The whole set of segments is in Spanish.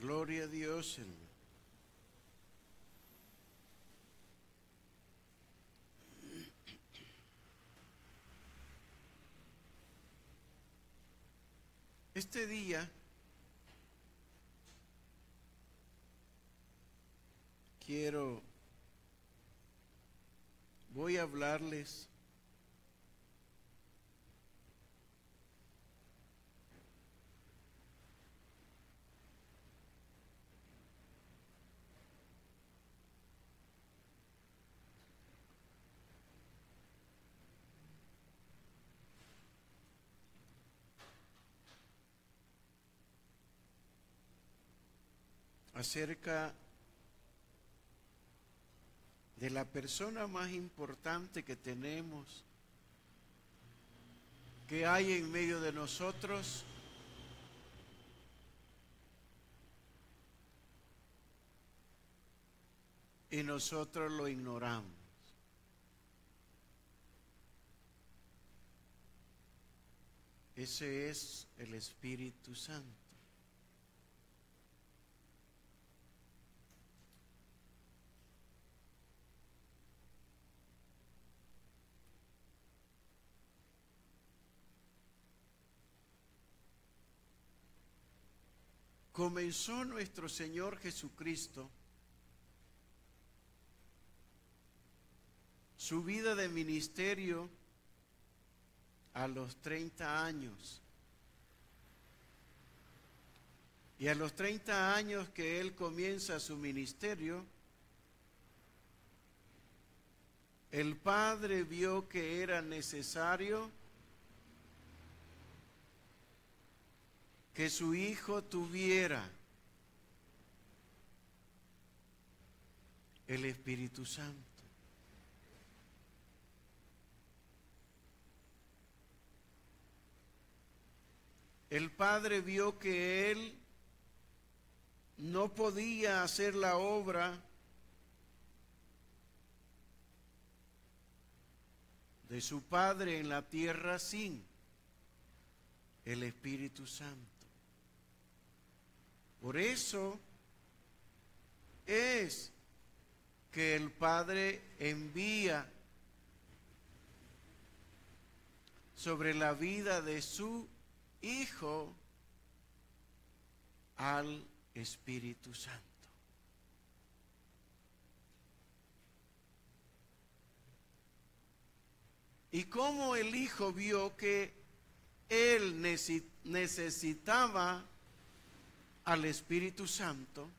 Gloria a Dios, hermano. Este día voy a hablarles acerca de la persona más importante que tenemos, que hay en medio de nosotros, y nosotros lo ignoramos. Ese es el Espíritu Santo. Comenzó nuestro Señor Jesucristo su vida de ministerio a los 30 años. Y a los 30 años que Él comienza su ministerio, el Padre vio que era necesario que su Hijo tuviera el Espíritu Santo. El Padre vio que Él no podía hacer la obra de su Padre en la tierra sin el Espíritu Santo. Por eso es que el Padre envía sobre la vida de su Hijo al Espíritu Santo. Y como el Hijo vio que Él necesitaba al Espíritu Santo,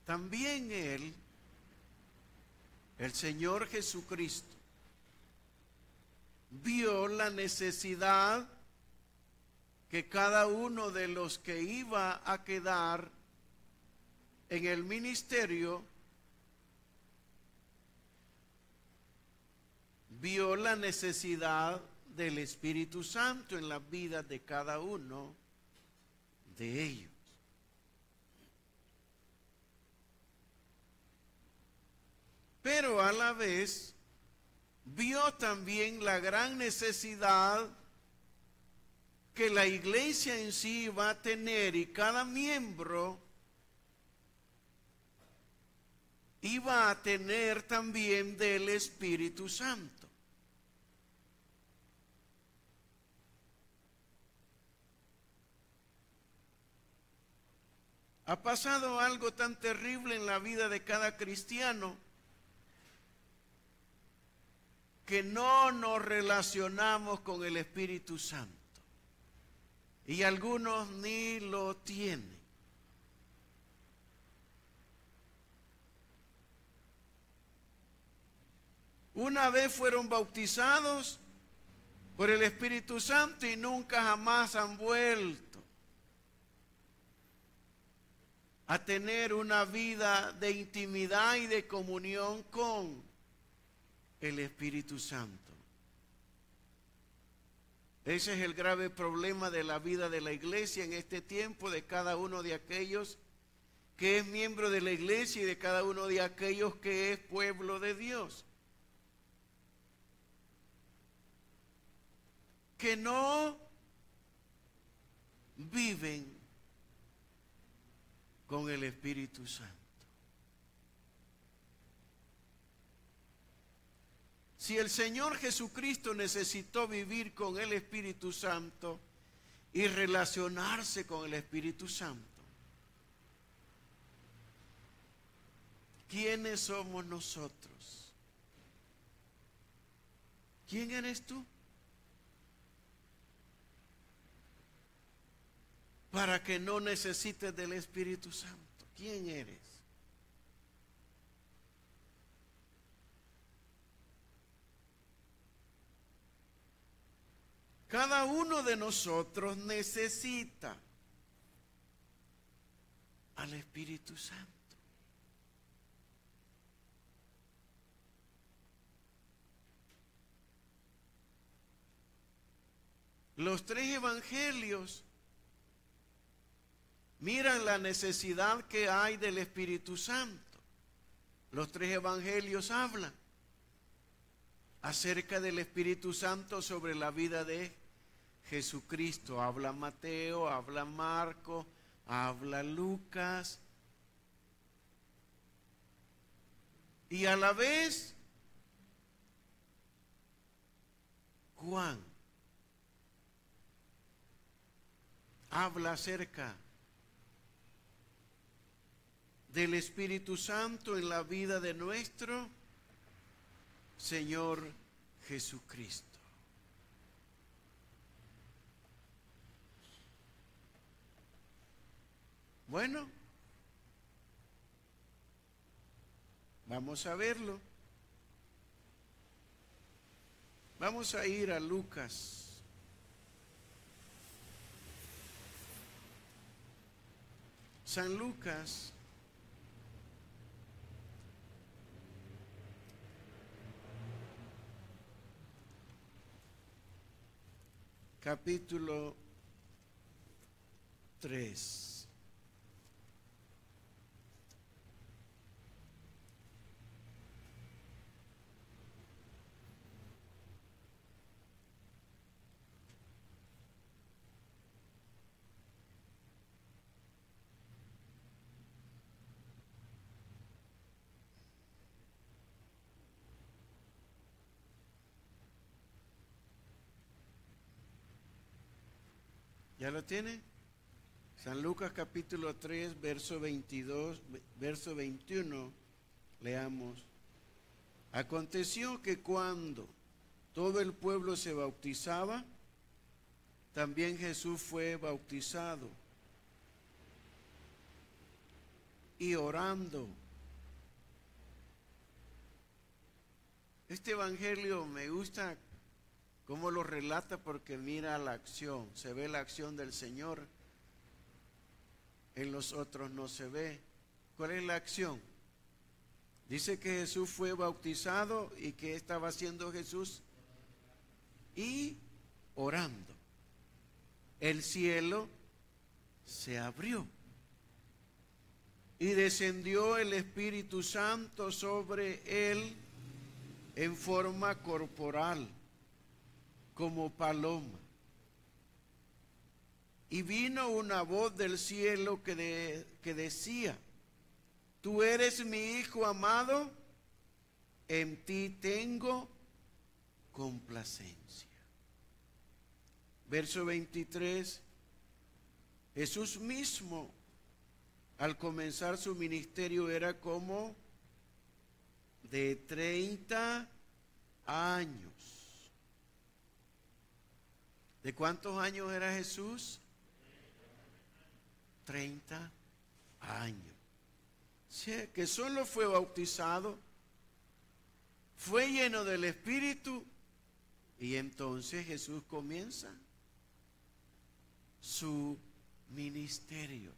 también Él, el Señor Jesucristo, vio la necesidad que cada uno de los que iba a quedar en el ministerio vio la necesidad del Espíritu Santo en la vida de cada uno de ellos. Pero a la vez vio también la gran necesidad que la iglesia en sí va a tener, y cada miembro iba a tener también del Espíritu Santo. Ha pasado algo tan terrible en la vida de cada cristiano que no nos relacionamos con el Espíritu Santo, y algunos ni lo tienen. Una vez fueron bautizados por el Espíritu Santo y nunca jamás han vuelto a tener una vida de intimidad y de comunión con el Espíritu Santo. Ese es el grave problema de la vida de la iglesia en este tiempo, de cada uno de aquellos que es miembro de la iglesia y de cada uno de aquellos que es pueblo de Dios, que no viven con el Espíritu Santo. Si el Señor Jesucristo necesitó vivir con el Espíritu Santo y relacionarse con el Espíritu Santo, ¿quiénes somos nosotros? ¿Quién eres tú? Para que no necesites del Espíritu Santo. ¿Quién eres? Cada uno de nosotros necesita al Espíritu Santo. Los tres evangelios miran la necesidad que hay del Espíritu Santo. Los tres evangelios hablan acerca del Espíritu Santo sobre la vida de Jesucristo. Habla Mateo, habla Marcos, habla Lucas. Y a la vez Juan habla acerca del Espíritu Santo en la vida de nuestro Señor Jesucristo. Bueno, vamos a verlo. Vamos a ir a Lucas. San Lucas, capítulo 3. ¿Ya lo tiene? San Lucas capítulo 3, verso 22, verso 21, leamos. Aconteció que cuando todo el pueblo se bautizaba, también Jesús fue bautizado. Y orando. Este evangelio me gusta cómo lo relata porque mira la acción, se ve la acción del Señor, en los otros no se ve. ¿Cuál es la acción? Dice que Jesús fue bautizado y que estaba haciendo Jesús y orando. El cielo se abrió y descendió el Espíritu Santo sobre él en forma corporal, como paloma. Y vino una voz del cielo que decía: Tú eres mi Hijo amado, en ti tengo complacencia. Verso 23, Jesús mismo, al comenzar su ministerio, era como de 30 años. ¿De cuántos años era Jesús? 30 años. Sí, que solo fue bautizado, fue lleno del Espíritu y entonces Jesús comienza su ministerio.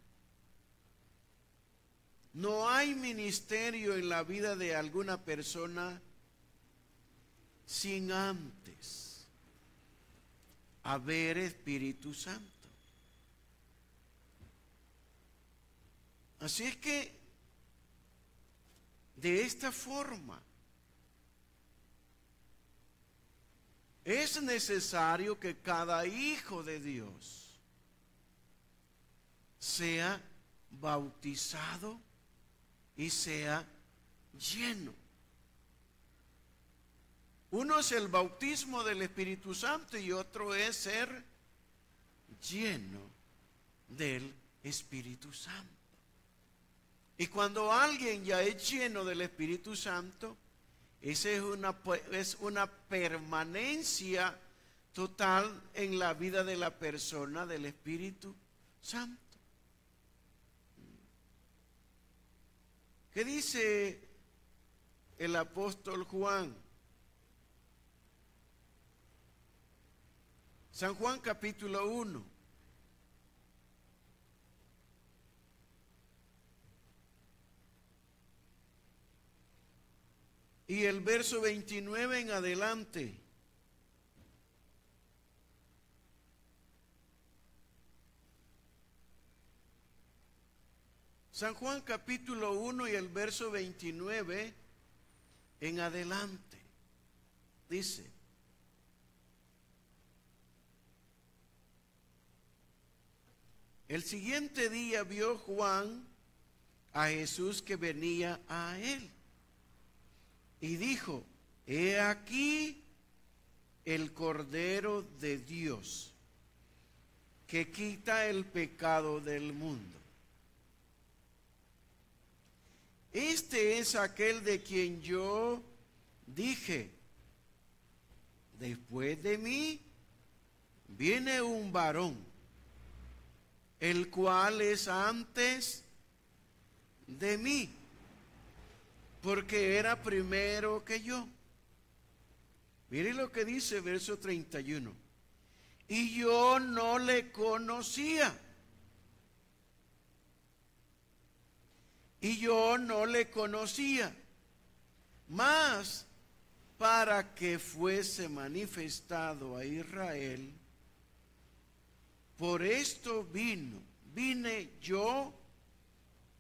No hay ministerio en la vida de alguna persona sin antes haber Espíritu Santo. Así es que de esta forma es necesario que cada hijo de Dios sea bautizado y sea lleno. Uno es el bautismo del Espíritu Santo y otro es ser lleno del Espíritu Santo. Y cuando alguien ya es lleno del Espíritu Santo, esa es una permanencia total en la vida de la persona del Espíritu Santo. ¿Qué dice el apóstol Juan? San Juan capítulo 1. Y el verso 29 en adelante. San Juan capítulo 1 y el verso 29 en adelante. Dice: el siguiente día vio Juan a Jesús que venía a él y dijo: he aquí el Cordero de Dios que quita el pecado del mundo. Este es aquel de quien yo dije: después de mí viene un varón, el cual es antes de mí, porque era primero que yo. Mire lo que dice verso 31. Y yo no le conocía. Y yo no le conocía, mas para que fuese manifestado a Israel, por esto vine yo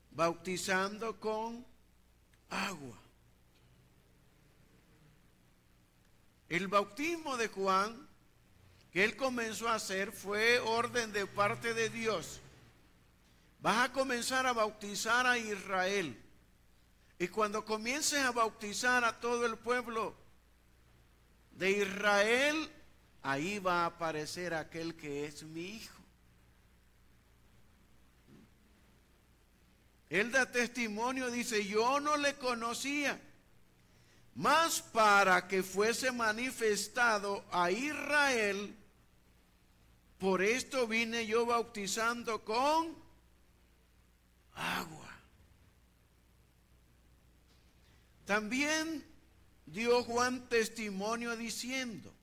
bautizando con agua. El bautismo de Juan, que él comenzó a hacer, fue orden de parte de Dios. Vas a comenzar a bautizar a Israel. Y cuando comiences a bautizar a todo el pueblo de Israel, ahí va a aparecer aquel que es mi hijo. Él da testimonio, dice: yo no le conocía, mas para que fuese manifestado a Israel, por esto vine yo bautizando con agua. También dio Juan testimonio diciendo: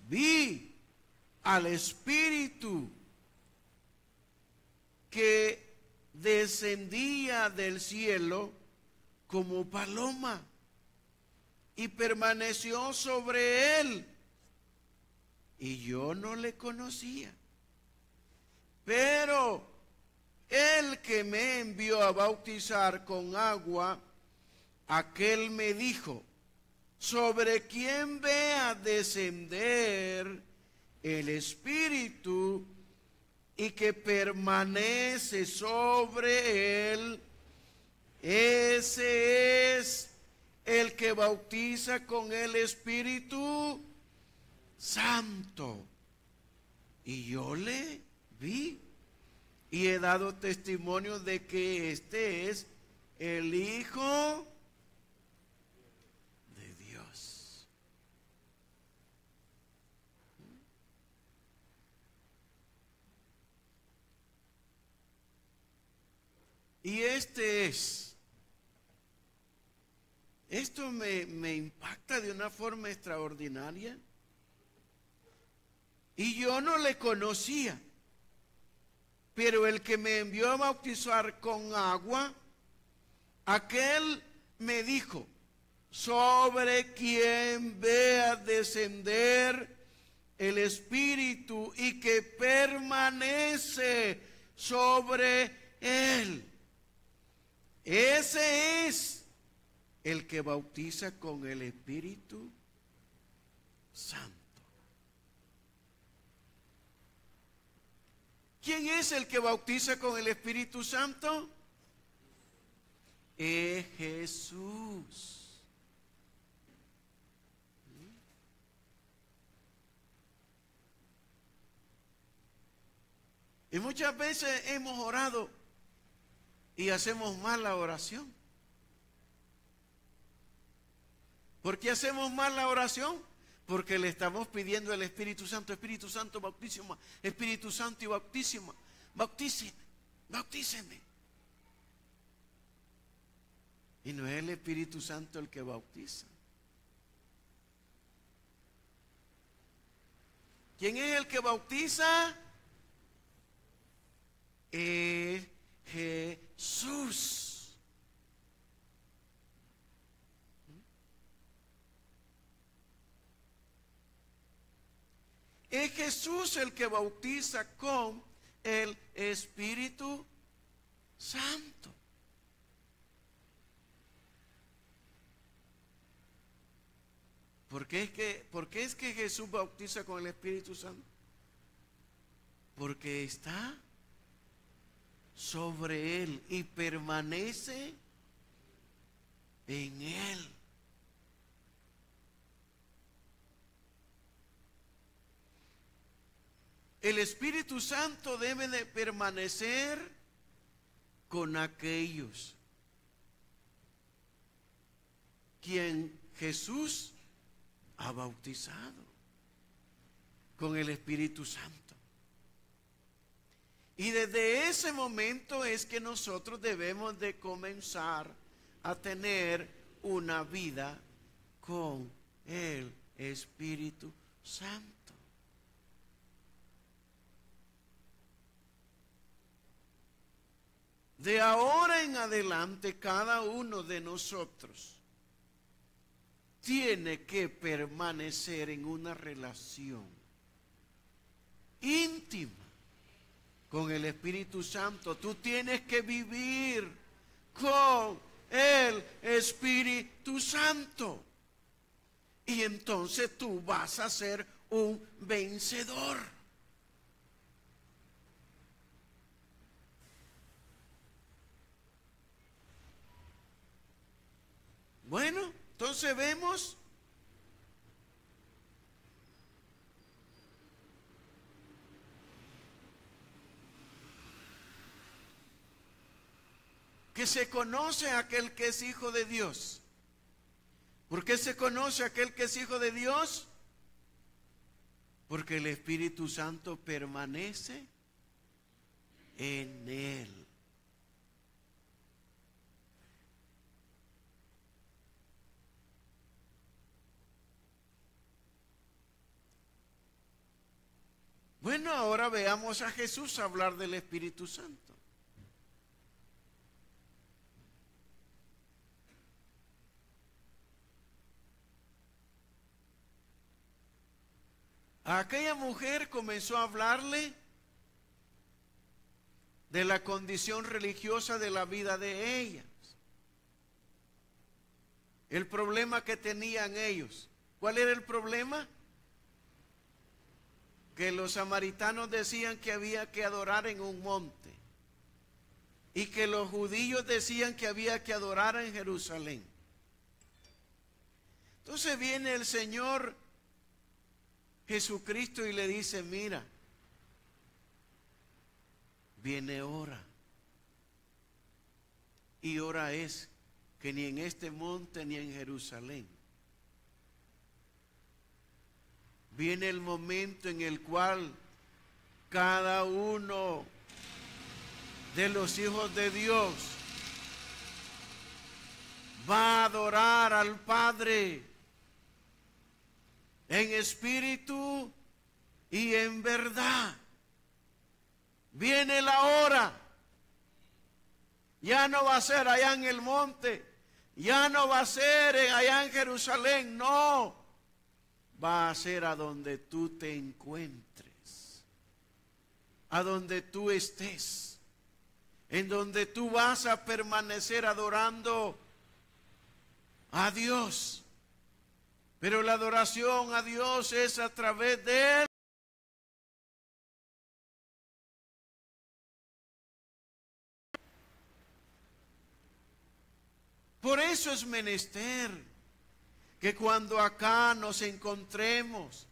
vi al Espíritu que descendía del cielo como paloma y permaneció sobre él, y yo no le conocía. Pero el que me envió a bautizar con agua, aquel me dijo: sobre quien vea descender el Espíritu y que permanece sobre él, ese es el que bautiza con el Espíritu Santo. Y yo le vi y he dado testimonio de que este es el Hijo de Dios. Y esto me impacta de una forma extraordinaria. Y yo no le conocía, pero el que me envió a bautizar con agua, aquel me dijo: sobre quien vea descender el Espíritu y que permanece sobre él, ese es el que bautiza con el Espíritu Santo. ¿Quién es el que bautiza con el Espíritu Santo? Es Jesús. Y muchas veces hemos orado y hacemos mal la oración. ¿Por qué hacemos mal la oración? Porque le estamos pidiendo al Espíritu Santo, bautísima, Espíritu Santo y bautísima, bautíceme. Y no es el Espíritu Santo el que bautiza. ¿Quién es el que bautiza? Es Jesús. Es Jesús el que bautiza con el Espíritu Santo. ¿Por qué es que Jesús bautiza con el Espíritu Santo? Porque está sobre él y permanece en él. El Espíritu Santo debe de permanecer con aquellos quien Jesús ha bautizado con el Espíritu Santo. Y desde ese momento es que nosotros debemos de comenzar a tener una vida con el Espíritu Santo. De ahora en adelante, cada uno de nosotros tiene que permanecer en una relación íntima con el Espíritu Santo. Tú tienes que vivir con el Espíritu Santo. Y entonces tú vas a ser un vencedor. Bueno, entonces vemos que se conoce a aquel que es hijo de Dios. ¿Por qué se conoce a aquel que es hijo de Dios? Porque el Espíritu Santo permanece en él. Bueno, ahora veamos a Jesús hablar del Espíritu Santo. A aquella mujer comenzó a hablarle de la condición religiosa de la vida de ellas. El problema que tenían ellos. ¿Cuál era el problema? Que los samaritanos decían que había que adorar en un monte y que los judíos decían que había que adorar en Jerusalén. Entonces viene el Señor Jesucristo y le dice: mira, viene hora, y hora es que ni en este monte ni en Jerusalén. Viene el momento en el cual cada uno de los hijos de Dios va a adorar al Padre en espíritu y en verdad. Viene la hora. Ya no va a ser allá en el monte, ya no va a ser allá en Jerusalén, no. Va a ser a donde tú te encuentres, a donde tú estés, en donde tú vas a permanecer adorando a Dios. Pero la adoración a Dios es a través de Él. Por eso es menester que cuando acá nos encontremos,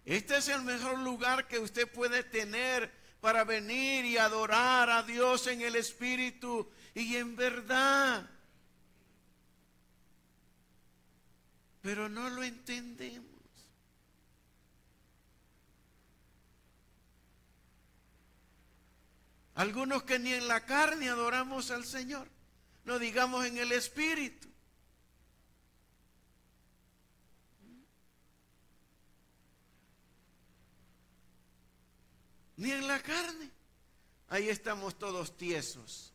este es el mejor lugar que usted puede tener para venir y adorar a Dios en el Espíritu y en verdad. Pero no lo entendemos. Algunos que ni en la carne adoramos al Señor, no digamos en el Espíritu. Ni en la carne. Ahí estamos todos tiesos.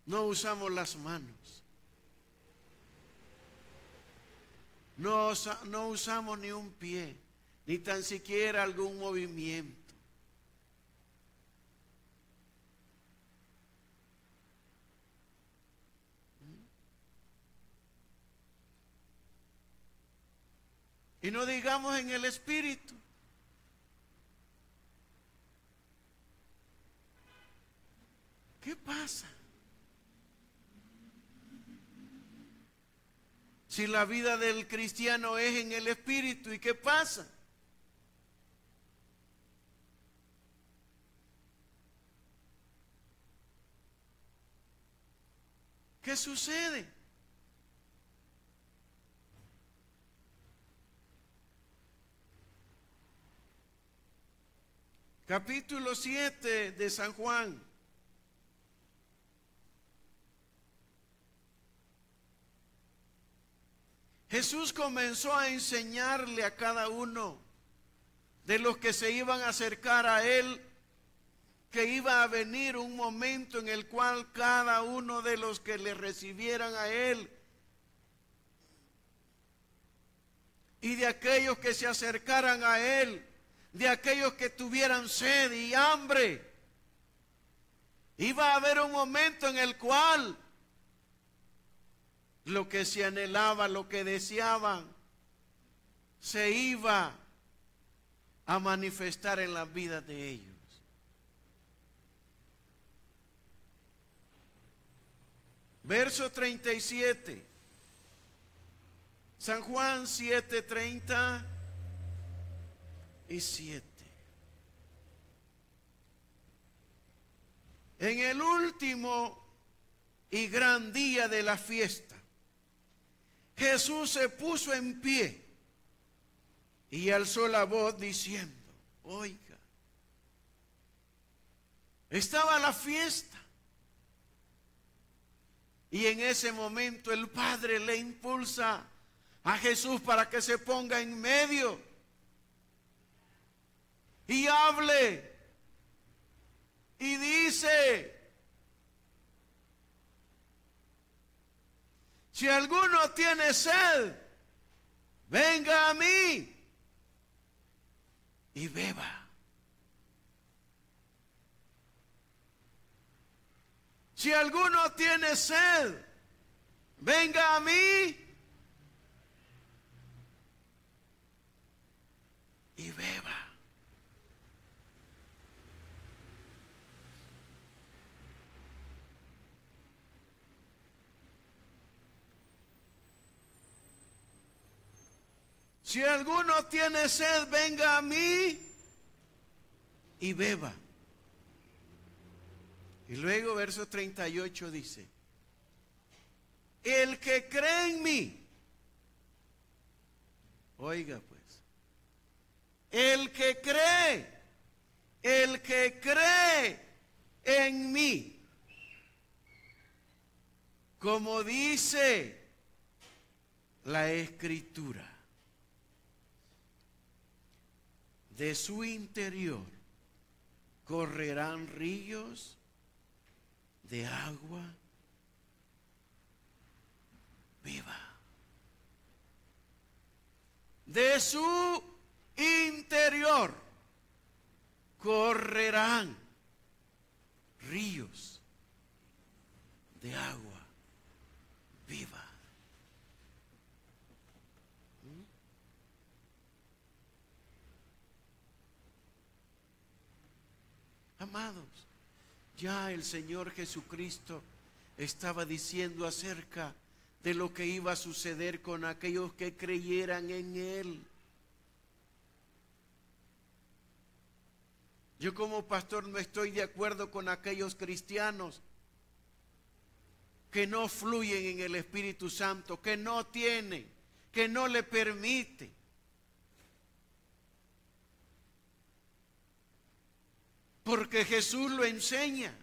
No usamos las manos. No usamos ni un pie, ni tan siquiera algún movimiento. Y no digamos en el Espíritu. ¿Qué pasa? Si la vida del cristiano es en el Espíritu, ¿y qué pasa? ¿Qué sucede? Capítulo 7 de San Juan. Jesús comenzó a enseñarle a cada uno de los que se iban a acercar a Él que iba a venir un momento en el cual cada uno de los que le recibieran a Él y de aquellos que se acercaran a Él, de aquellos que tuvieran sed y hambre, iba a haber un momento en el cual lo que se anhelaba, lo que deseaban, se iba a manifestar en la vida de ellos. Verso 37. San Juan 7:37. En el último y gran día de la fiesta, Jesús se puso en pie y alzó la voz diciendo, oiga, estaba la fiesta. Y en ese momento el Padre le impulsa a Jesús para que se ponga en medio y hable. Y dice, si alguno tiene sed, venga a mí y beba. Si alguno tiene sed, venga a mí y beba. Si alguno tiene sed, venga a mí y beba. Y luego verso 38 dice, el que cree en mí, oiga pues, el que cree en mí, como dice la Escritura, de su interior correrán ríos de agua viva. De su interior correrán ríos de agua viva. Amados, Ya el Señor Jesucristo estaba diciendo acerca de lo que iba a suceder con aquellos que creyeran en Él. Yo como pastor no estoy de acuerdo con aquellos cristianos que no fluyen en el Espíritu Santo, que no tienen, que no le permite. Porque Jesús lo enseña.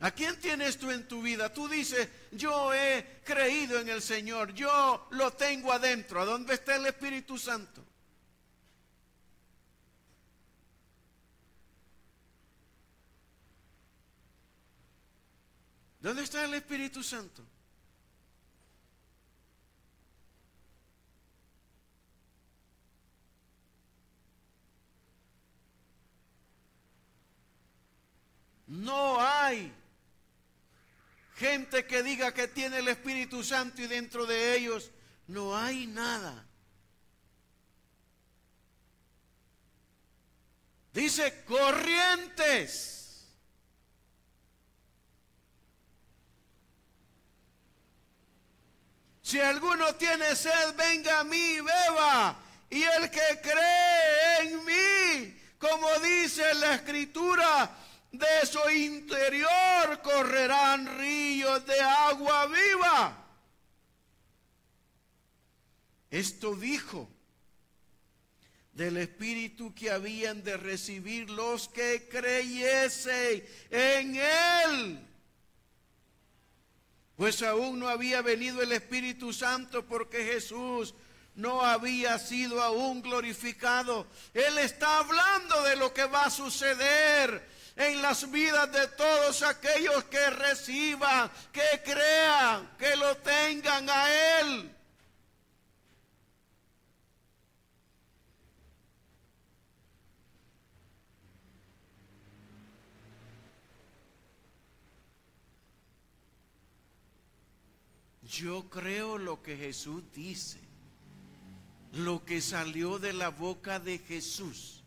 ¿A quién tienes tú en tu vida? Tú dices, yo he creído en el Señor, yo lo tengo adentro. ¿A dónde está el Espíritu Santo? ¿Dónde está el Espíritu Santo? No hay gente que diga que tiene el Espíritu Santo y dentro de ellos no hay nada. Dice corrientes. Si alguno tiene sed, venga a mí y beba. Y el que cree en mí, como dice la Escritura, de su interior correrán ríos de agua viva. Esto dijo del Espíritu que habían de recibir los que creyesen en Él. Pues aún no había venido el Espíritu Santo porque Jesús no había sido aún glorificado. Él está hablando de lo que va a suceder en las vidas de todos aquellos que reciban, que crean, que lo tengan a Él. Yo creo lo que Jesús dice, lo que salió de la boca de Jesús.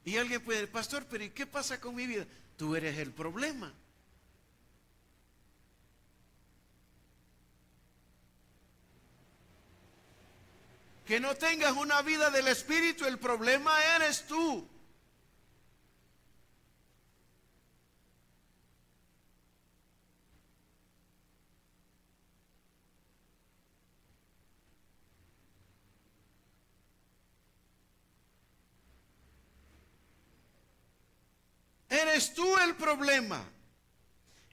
Y alguien puede decir, pastor, pero ¿y qué pasa con mi vida? Tú eres el problema. Que no tengas una vida del Espíritu, el problema eres tú. Eres tú el problema.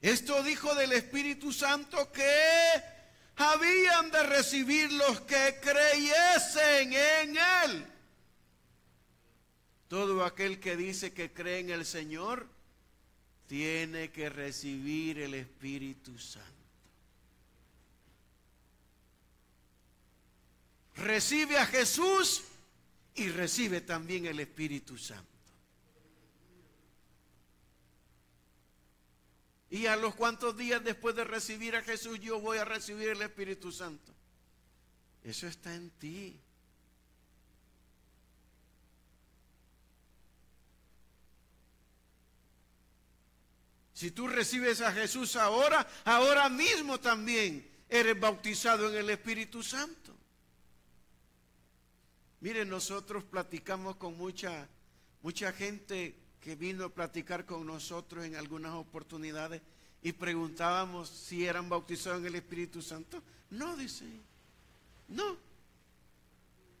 Esto dijo del Espíritu Santo que habían de recibir los que creyesen en Él. Todo aquel que dice que cree en el Señor tiene que recibir el Espíritu Santo. Recibe a Jesús y recibe también el Espíritu Santo. ¿Y a los cuantos días después de recibir a Jesús yo voy a recibir el Espíritu Santo? Eso está en ti. Si tú recibes a Jesús ahora, ahora mismo también eres bautizado en el Espíritu Santo. Miren, nosotros platicamos con mucha gente que vino a platicar con nosotros en algunas oportunidades y preguntábamos si eran bautizados en el Espíritu Santo. No, dice, no.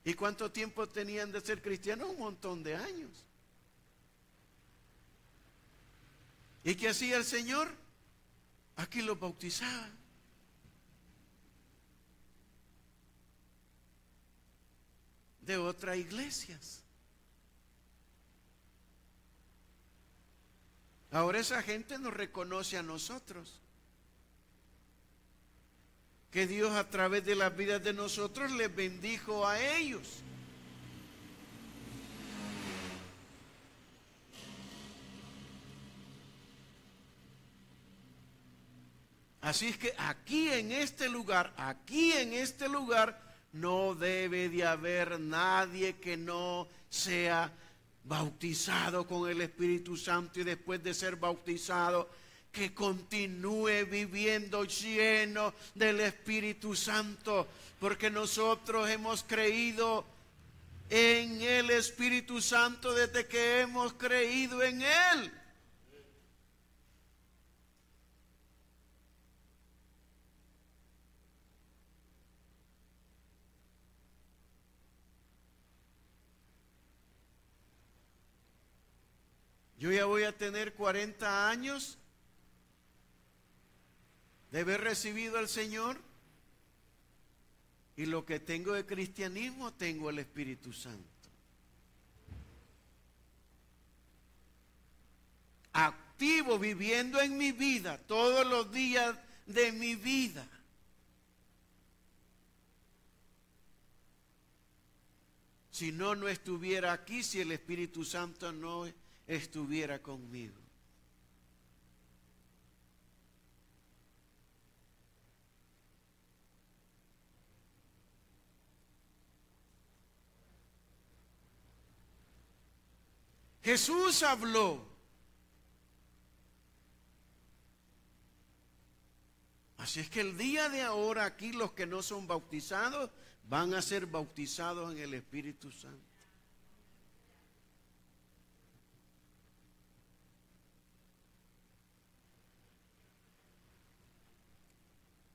¿Y cuánto tiempo tenían de ser cristianos? Un montón de años. ¿Y qué hacía el Señor? Aquí los bautizaba. De otras iglesias. Ahora esa gente nos reconoce a nosotros. Que Dios a través de las vidas de nosotros les bendijo a ellos. Así es que aquí en este lugar, no debe de haber nadie que no sea bautizado con el Espíritu Santo y después de ser bautizado, que continúe viviendo lleno del Espíritu Santo, porque nosotros hemos creído en el Espíritu Santo desde que hemos creído en Él. Yo ya voy a tener 40 años de haber recibido al Señor, y lo que tengo de cristianismo, tengo el Espíritu Santo. Activo, viviendo en mi vida, todos los días de mi vida. Si no, no estuviera aquí, si el Espíritu Santo no estuviera conmigo. Jesús habló. Así es que el día de ahora aquí los que no son bautizados van a ser bautizados en el Espíritu Santo.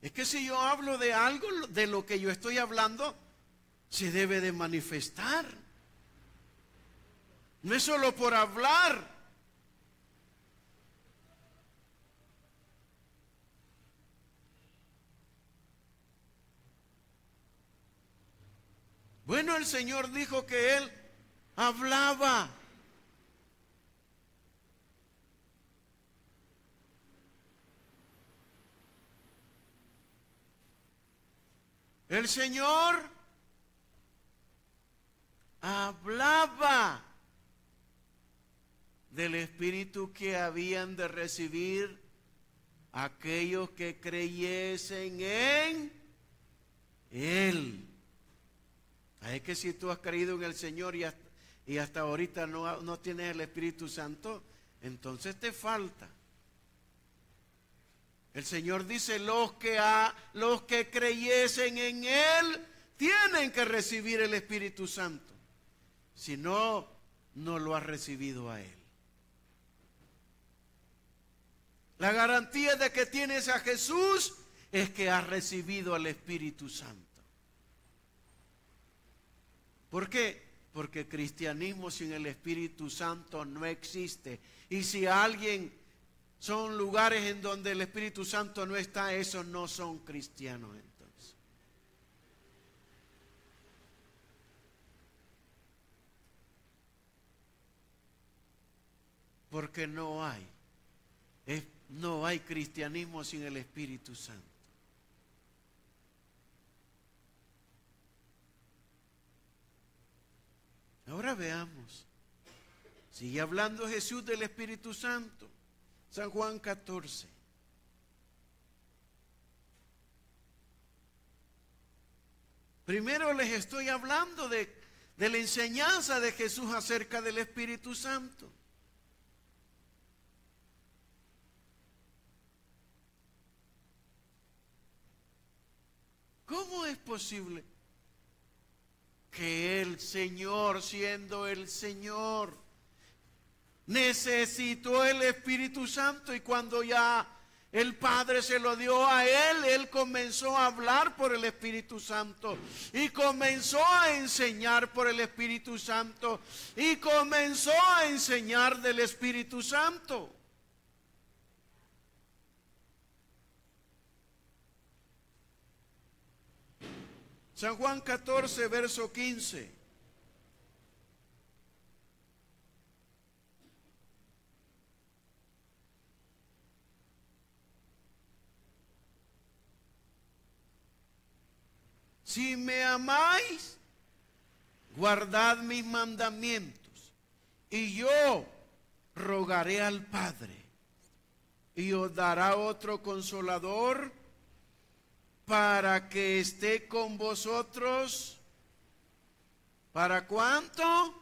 Es que si yo hablo de algo, de lo que yo estoy hablando, se debe de manifestar. No es solo por hablar. Bueno, el Señor dijo que Él hablaba. El Señor hablaba del Espíritu que habían de recibir aquellos que creyesen en Él. Es que si tú has creído en el Señor y hasta ahorita no tienes el Espíritu Santo, entonces te falta. El Señor dice, los que creyesen en Él tienen que recibir el Espíritu Santo. Si no, no lo has recibido a Él. La garantía de que tienes a Jesús es que has recibido al Espíritu Santo. ¿Por qué? Porque cristianismo sin el Espíritu Santo no existe. Y si son lugares en donde el Espíritu Santo no está, esos no son cristianos entonces. Porque no hay cristianismo sin el Espíritu Santo. Ahora veamos. Sigue hablando Jesús del Espíritu Santo. San Juan 14. Primero les estoy hablando de la enseñanza de Jesús acerca del Espíritu Santo. ¿Cómo es posible que el Señor, siendo el Señor, necesitó el Espíritu Santo, y cuando ya el Padre se lo dio a Él comenzó a hablar por el Espíritu Santo y comenzó a enseñar por el Espíritu Santo y comenzó a enseñar del Espíritu Santo? San Juan 14, verso 15. Si me amáis, guardad mis mandamientos, y yo rogaré al Padre, y os dará otro consolador para que esté con vosotros. ¿Para cuánto?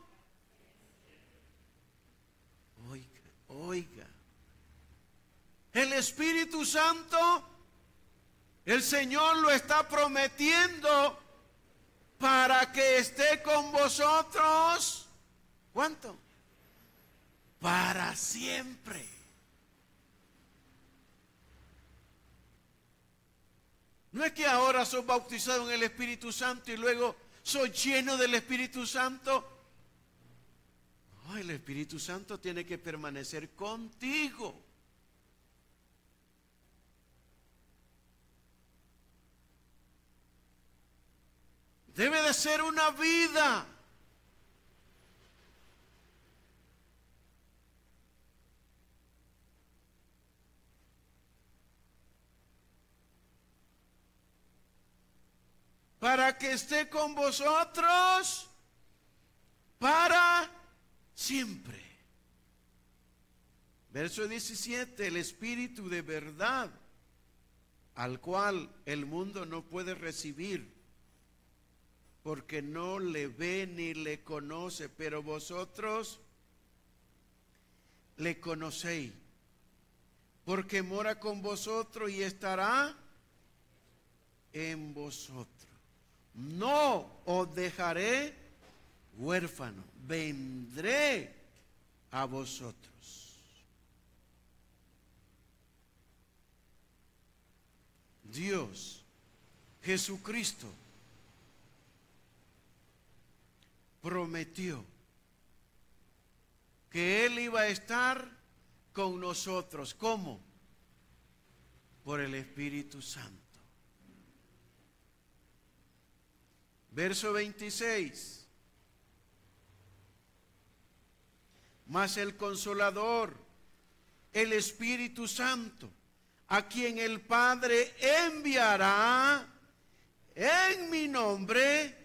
Oiga, el Espíritu Santo, el Señor lo está prometiendo para que esté con vosotros. ¿Cuánto? Para siempre. No es que ahora sos bautizado en el Espíritu Santo y luego soy lleno del Espíritu Santo. No, el Espíritu Santo tiene que permanecer contigo. Debe de ser una vida. Para que esté con vosotros para siempre. Verso 17, el Espíritu de verdad, al cual el mundo no puede recibir, porque no le ve ni le conoce, pero vosotros le conocéis, porque mora con vosotros y estará en vosotros. No os dejaré huérfano, vendré a vosotros. Dios, Jesucristo, prometió que Él iba a estar con nosotros. ¿Cómo? Por el Espíritu Santo. Verso 26. Mas el Consolador, el Espíritu Santo, a quien el Padre enviará en mi nombre,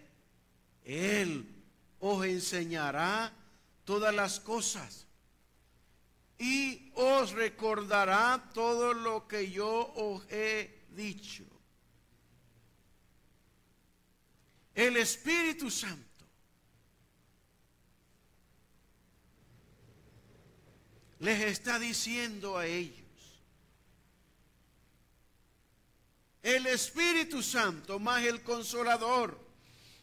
Él os enseñará todas las cosas y os recordará todo lo que yo os he dicho. El Espíritu Santo les está diciendo a ellos, el Espíritu Santo más el Consolador,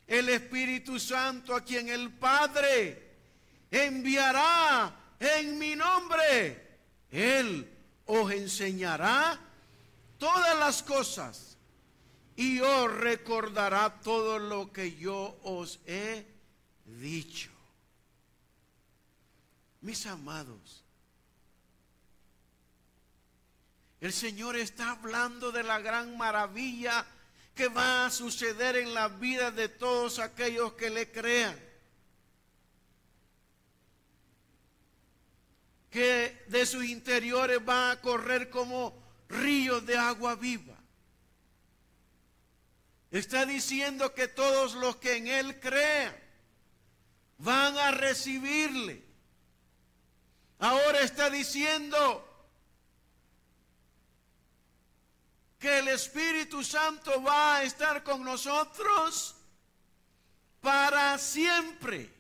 el Espíritu Santo a quien el Padre enviará en mi nombre, Él os enseñará todas las cosas y os recordará todo lo que yo os he dicho. Mis amados, el Señor está hablando de la gran maravilla que va a suceder en la vida de todos aquellos que le crean. Que de sus interiores va a correr como ríos de agua viva. Está diciendo que todos los que en Él crean van a recibirle. Ahora está diciendo que el Espíritu Santo va a estar con nosotros para siempre.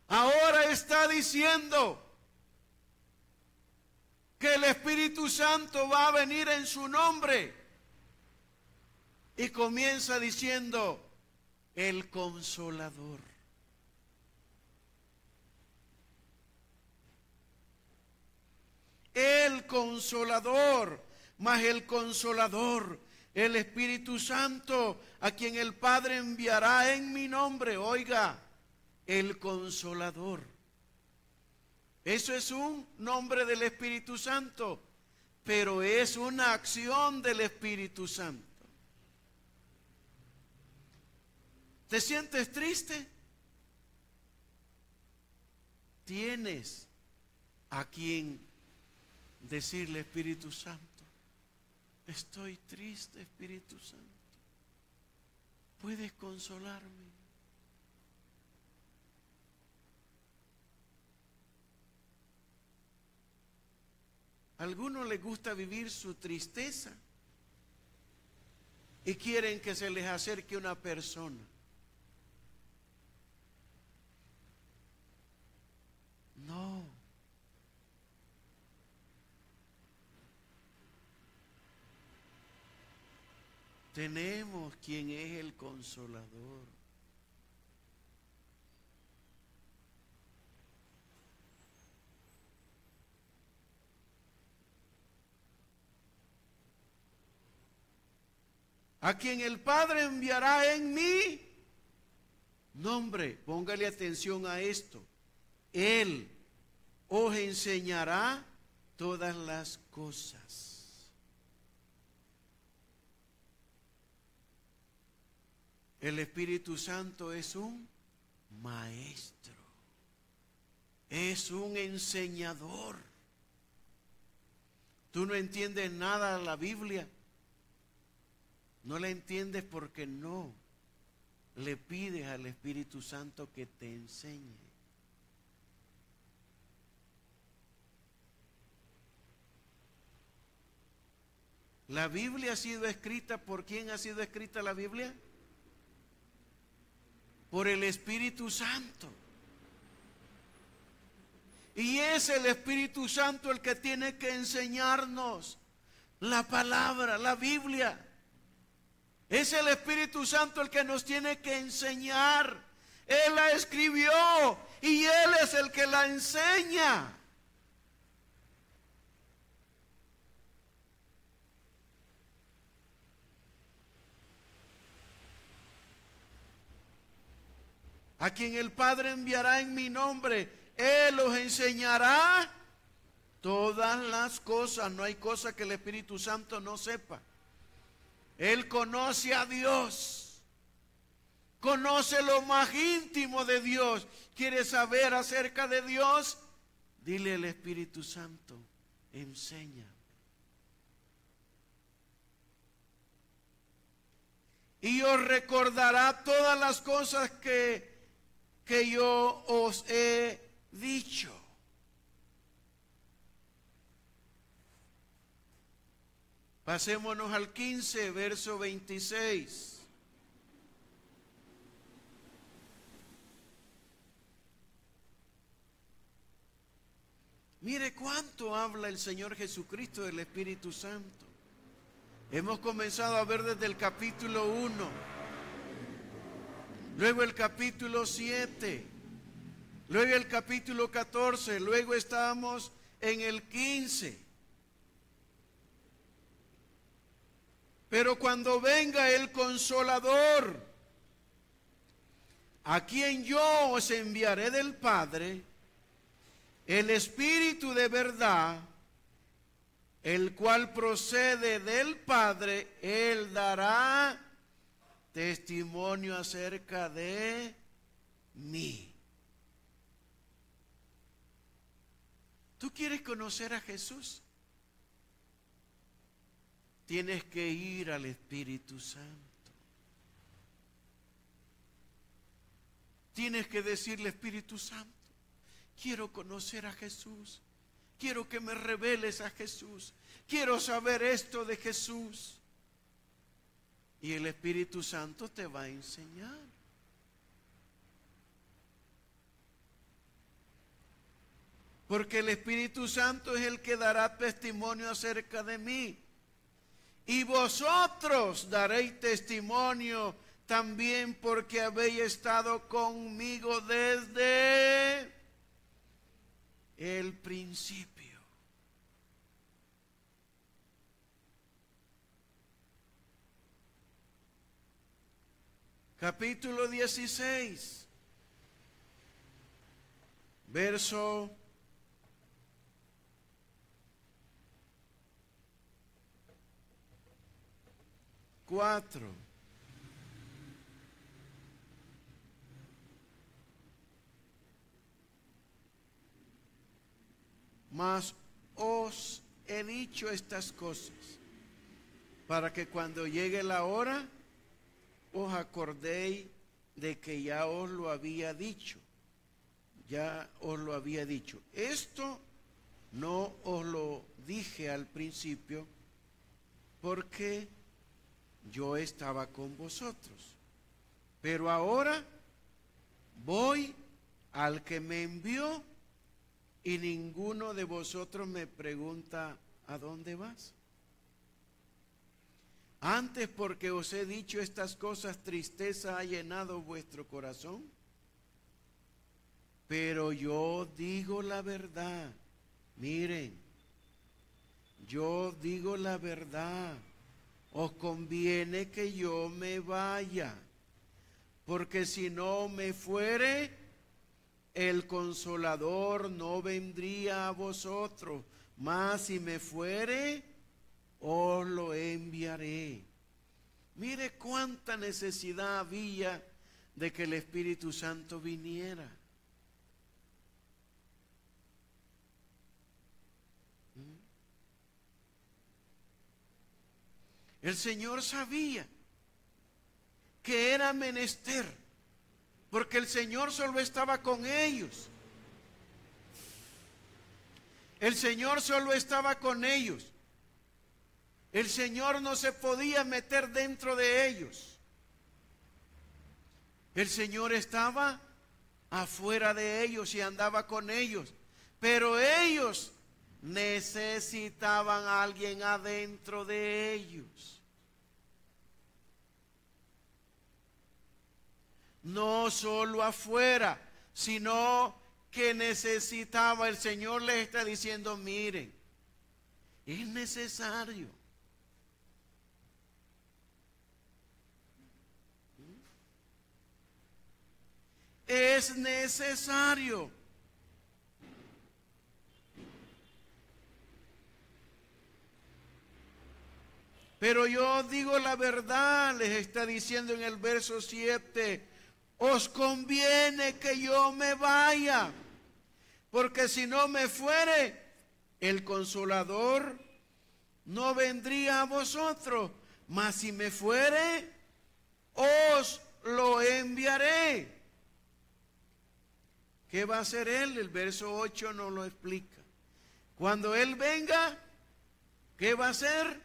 Ahora está diciendo que el Espíritu Santo va a venir en su nombre. Y comienza diciendo, el Consolador. El Consolador, más el Consolador, el Espíritu Santo, a quien el Padre enviará en mi nombre. Oiga, el Consolador. Eso es un nombre del Espíritu Santo, pero es una acción del Espíritu Santo. ¿Te sientes triste? Tienes a quien decirle, Espíritu Santo, estoy triste, Espíritu Santo, ¿puedes consolarme? A algunos les gusta vivir su tristeza y quieren que se les acerque una persona. No. Tenemos quien es el Consolador. A quien el Padre enviará en mi nombre. Póngale atención a esto. Él os enseñará todas las cosas. El Espíritu Santo es un maestro, es un enseñador. Tú no entiendes nada de la Biblia, no la entiendes porque no le pides al Espíritu Santo que te enseñe. La Biblia ha sido escrita, ¿por quién ha sido escrita la Biblia? Por el Espíritu Santo. Y es el Espíritu Santo el que tiene que enseñarnos la palabra, la Biblia. Es el Espíritu Santo el que nos tiene que enseñar. Él la escribió y Él es el que la enseña. A quien el Padre enviará en mi nombre, Él os enseñará todas las cosas. No hay cosa que el Espíritu Santo no sepa. Él conoce a Dios, conoce lo más íntimo de Dios. ¿Quieres saber acerca de Dios? Dile al Espíritu Santo, enseña. Y os recordará todas las cosas que yo os he dicho. Pasémonos al 15, verso 26. Mire cuánto habla el Señor Jesucristo del Espíritu Santo. Hemos comenzado a ver desde el capítulo 1, luego el capítulo 7, luego el capítulo 14, luego estamos en el 15. Pero cuando venga el Consolador, a quien yo os enviaré del Padre, el Espíritu de verdad, el cual procede del Padre, Él dará testimonio acerca de mí. ¿Tú quieres conocer a Jesús? Tienes que ir al Espíritu Santo. Tienes que decirle, Espíritu Santo, quiero conocer a Jesús. Quiero que me reveles a Jesús. Quiero saber esto de Jesús. Y el Espíritu Santo te va a enseñar. Porque el Espíritu Santo es el que dará testimonio acerca de mí. Y vosotros daréis testimonio también porque habéis estado conmigo desde el principio. Capítulo 16, verso 4. Mas os he dicho estas cosas, para que cuando llegue la hora, os acordéis de que ya os lo había dicho. Ya os lo había dicho. Esto no os lo dije al principio, porque yo estaba con vosotros. Pero ahora voy al que me envió, y ninguno de vosotros me pregunta, ¿a dónde vas? Antes, porque os he dicho estas cosas, tristeza ha llenado vuestro corazón. Pero yo digo la verdad. Miren, yo digo la verdad. Os conviene que yo me vaya, porque si no me fuere, el Consolador no vendría a vosotros, mas si me fuere, os lo enviaré. Mire cuánta necesidad había de que el Espíritu Santo viniera. El Señor sabía que era menester, porque el Señor solo estaba con ellos. El Señor solo estaba con ellos. El Señor no se podía meter dentro de ellos. El Señor estaba afuera de ellos y andaba con ellos, pero ellos necesitaban a alguien adentro de ellos. No solo afuera, sino que necesitaba. El Señor les está diciendo, miren, es necesario. Es necesario. Pero yo digo la verdad, les está diciendo en el verso 7, os conviene que yo me vaya, porque si no me fuere, el Consolador no vendría a vosotros, mas si me fuere, os lo enviaré. ¿Qué va a hacer Él? El verso 8 nos lo explica. Cuando Él venga, ¿qué va a hacer?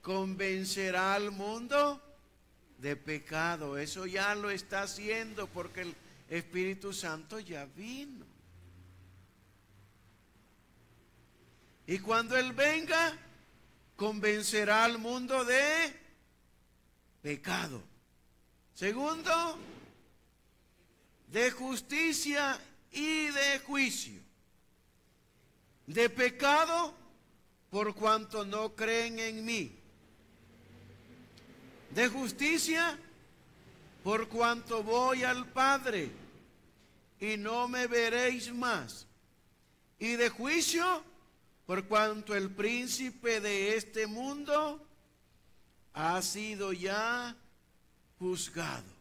Convencerá al mundo de pecado. Eso ya lo está haciendo porque el Espíritu Santo ya vino. Y cuando Él venga, convencerá al mundo de pecado. Segundo, de justicia y de juicio. De pecado, por cuanto no creen en mí. De justicia, por cuanto voy al Padre y no me veréis más. Y de juicio, por cuanto el príncipe de este mundo ha sido ya juzgado.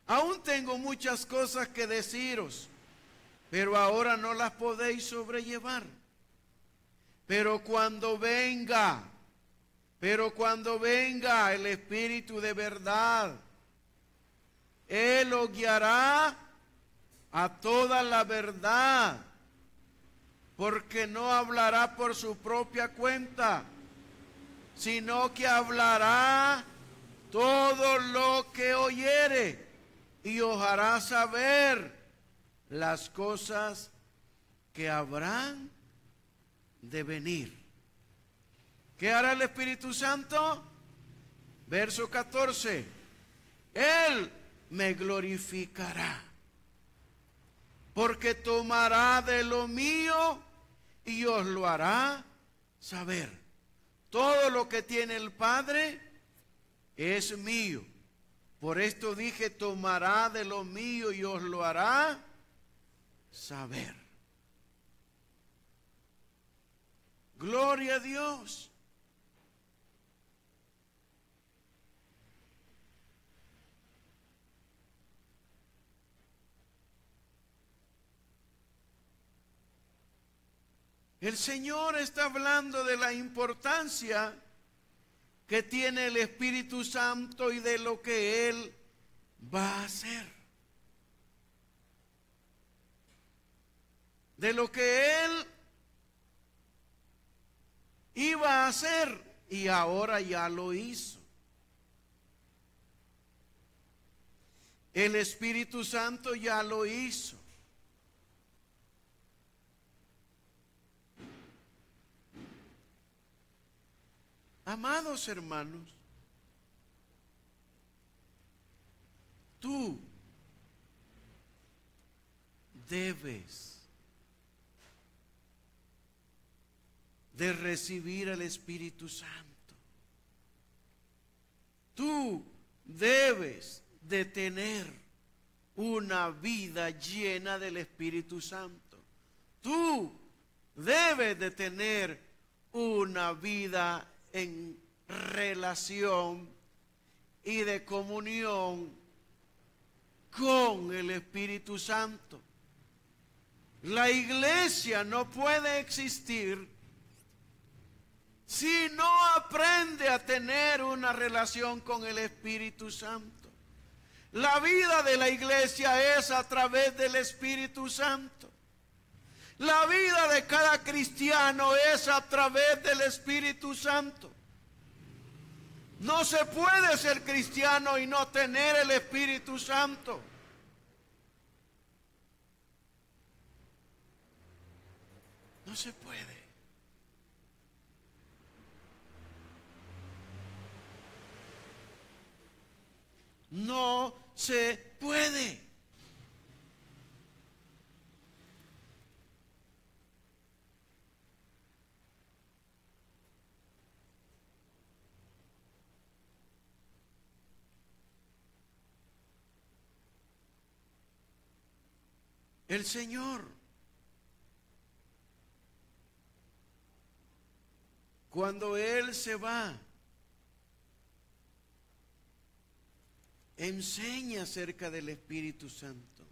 Aún tengo muchas cosas que deciros, pero ahora no las podéis sobrellevar. Pero cuando venga el Espíritu de verdad, Él os guiará a toda la verdad, porque no hablará por su propia cuenta, sino que hablará todo lo que oyere y os hará saber las cosas que habrán de venir. ¿Qué hará el Espíritu Santo? Verso 14. Él me glorificará, porque tomará de lo mío y os lo hará saber. Todo lo que tiene el Padre es mío. Por esto dije, tomará de lo mío y os lo hará saber. Gloria a Dios. El Señor está hablando de la importancia que tiene el Espíritu Santo y de lo que Él va a hacer. De lo que Él iba a hacer y ahora ya lo hizo. El Espíritu Santo ya lo hizo. Amados hermanos, tú debes de recibir el Espíritu Santo. Tú debes de tener una vida llena del Espíritu Santo. Tú debes de tener una vida en relación y de comunión con el Espíritu Santo. La iglesia no puede existir si no aprende a tener una relación con el Espíritu Santo. La vida de la iglesia es a través del Espíritu Santo. La vida de cada cristiano es a través del Espíritu Santo. No se puede ser cristiano y no tener el Espíritu Santo. No se puede. No se puede. El Señor, cuando Él se va, enseña acerca del Espíritu Santo.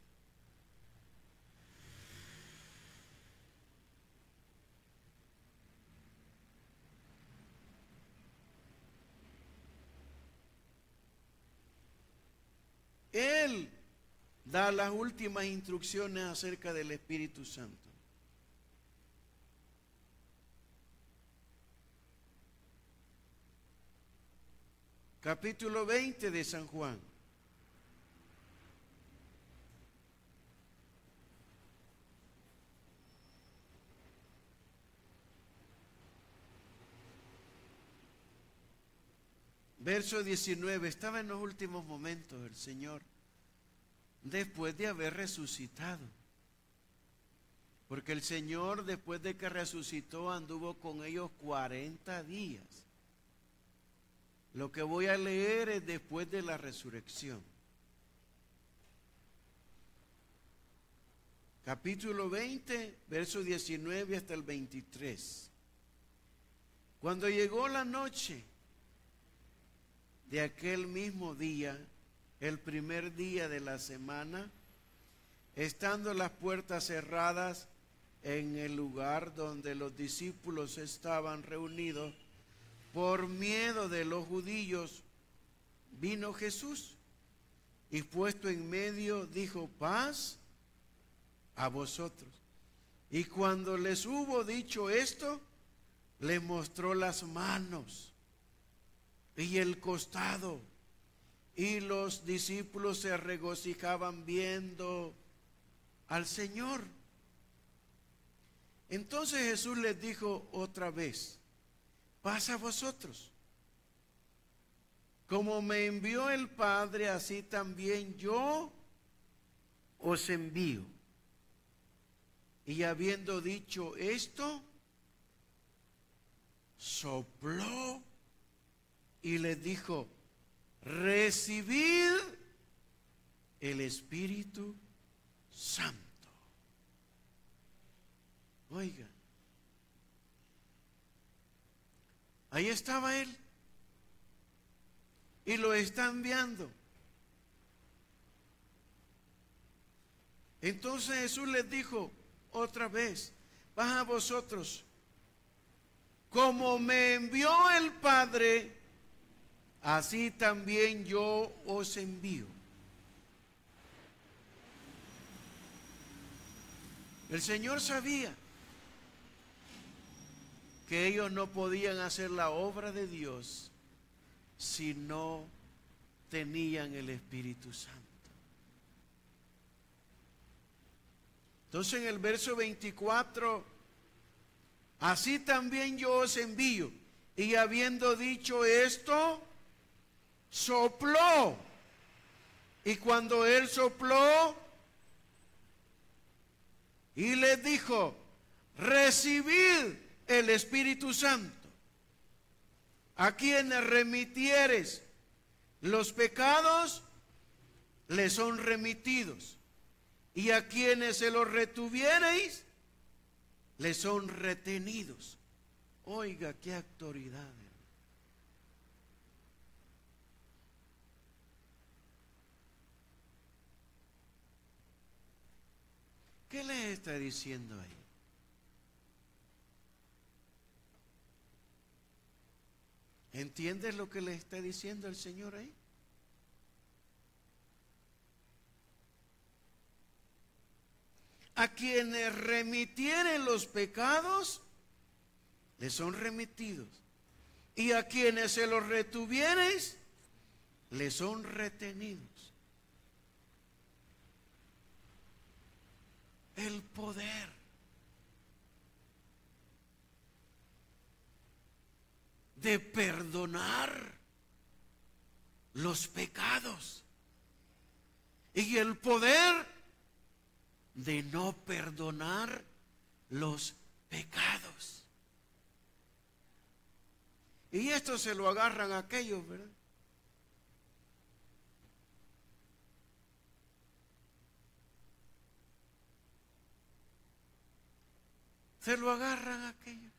Él da las últimas instrucciones acerca del Espíritu Santo. Capítulo 20 de San Juan. Verso 19, estaba en los últimos momentos el Señor, después de haber resucitado. Porque el Señor, después de que resucitó, anduvo con ellos 40 días. Lo que voy a leer es después de la resurrección. Capítulo 20, verso 19 hasta el 23. Cuando llegó la noche de aquel mismo día, el primer día de la semana, estando las puertas cerradas en el lugar donde los discípulos estaban reunidos, por miedo de los judíos, vino Jesús y puesto en medio dijo: paz a vosotros. Y cuando les hubo dicho esto, les mostró las manos y el costado, y los discípulos se regocijaban viendo al Señor. Entonces Jesús les dijo otra vez: paz a vosotros. Como me envió el Padre, así también yo os envío. Y habiendo dicho esto, sopló y les dijo: recibid el Espíritu Santo. Oiga, ahí estaba Él y lo está enviando. Entonces Jesús les dijo otra vez: paz a vosotros. Como me envió el Padre, así también yo os envío. El Señor sabía que ellos no podían hacer la obra de Dios si no tenían el Espíritu Santo. Entonces en el verso 24, así también yo os envío. Y habiendo dicho esto, sopló. Y cuando él sopló, y les dijo, recibid el Espíritu Santo. A quienes remitieres los pecados, les son remitidos. Y a quienes se los retuviereis, les son retenidos. Oiga, qué autoridad. ¿Qué le está diciendo ahí? ¿Entiendes lo que le está diciendo el Señor ahí? A quienes remitieren los pecados, les son remitidos. Y a quienes se los retuviereis, les son retenidos. El poder de perdonar los pecados y el poder de no perdonar los pecados. Y esto se lo agarran a aquellos, ¿verdad? Se lo agarran a aquellos.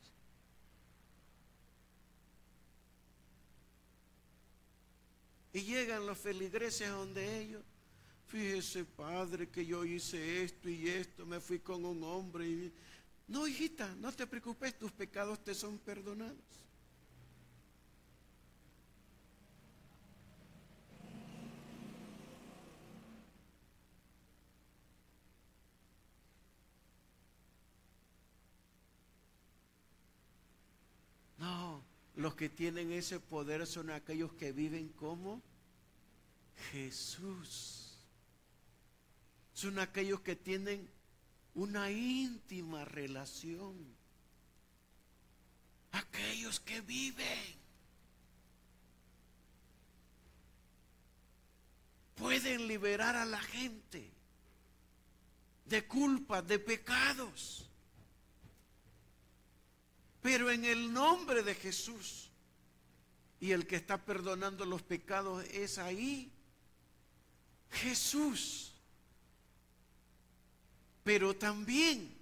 Y llegan los feligreses donde ellos. Fíjese, padre, que yo hice esto y esto, me fui con un hombre. Y... No, hijita, no te preocupes, tus pecados te son perdonados. No, los que tienen ese poder son aquellos que viven como Jesús. Son aquellos que tienen una íntima relación. Aquellos que viven. Pueden liberar a la gente de culpas, de pecados. Pero en el nombre de Jesús. Y el que está perdonando los pecados es ahí Jesús. Pero también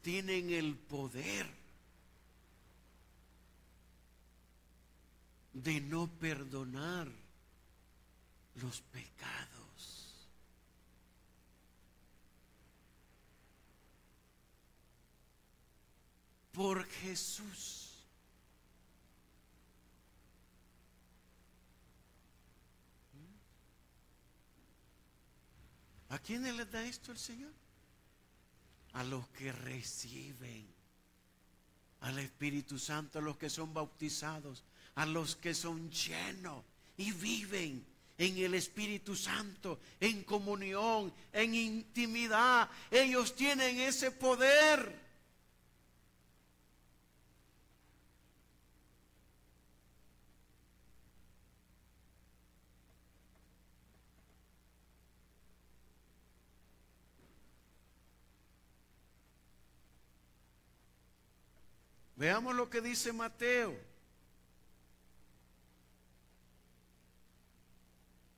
tienen el poder de no perdonar los pecados. Por Jesús. ¿A quiénes les da esto el Señor? A los que reciben al Espíritu Santo, a los que son bautizados, a los que son llenos y viven en el Espíritu Santo, en comunión, en intimidad. Ellos tienen ese poder. Veamos lo que dice Mateo.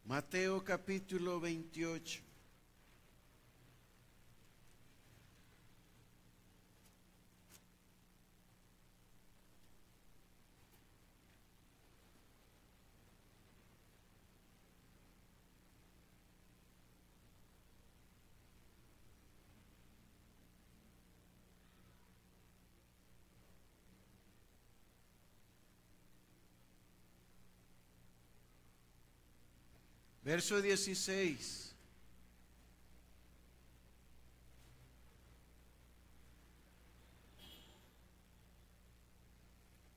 Mateo capítulo 28. Verso 16.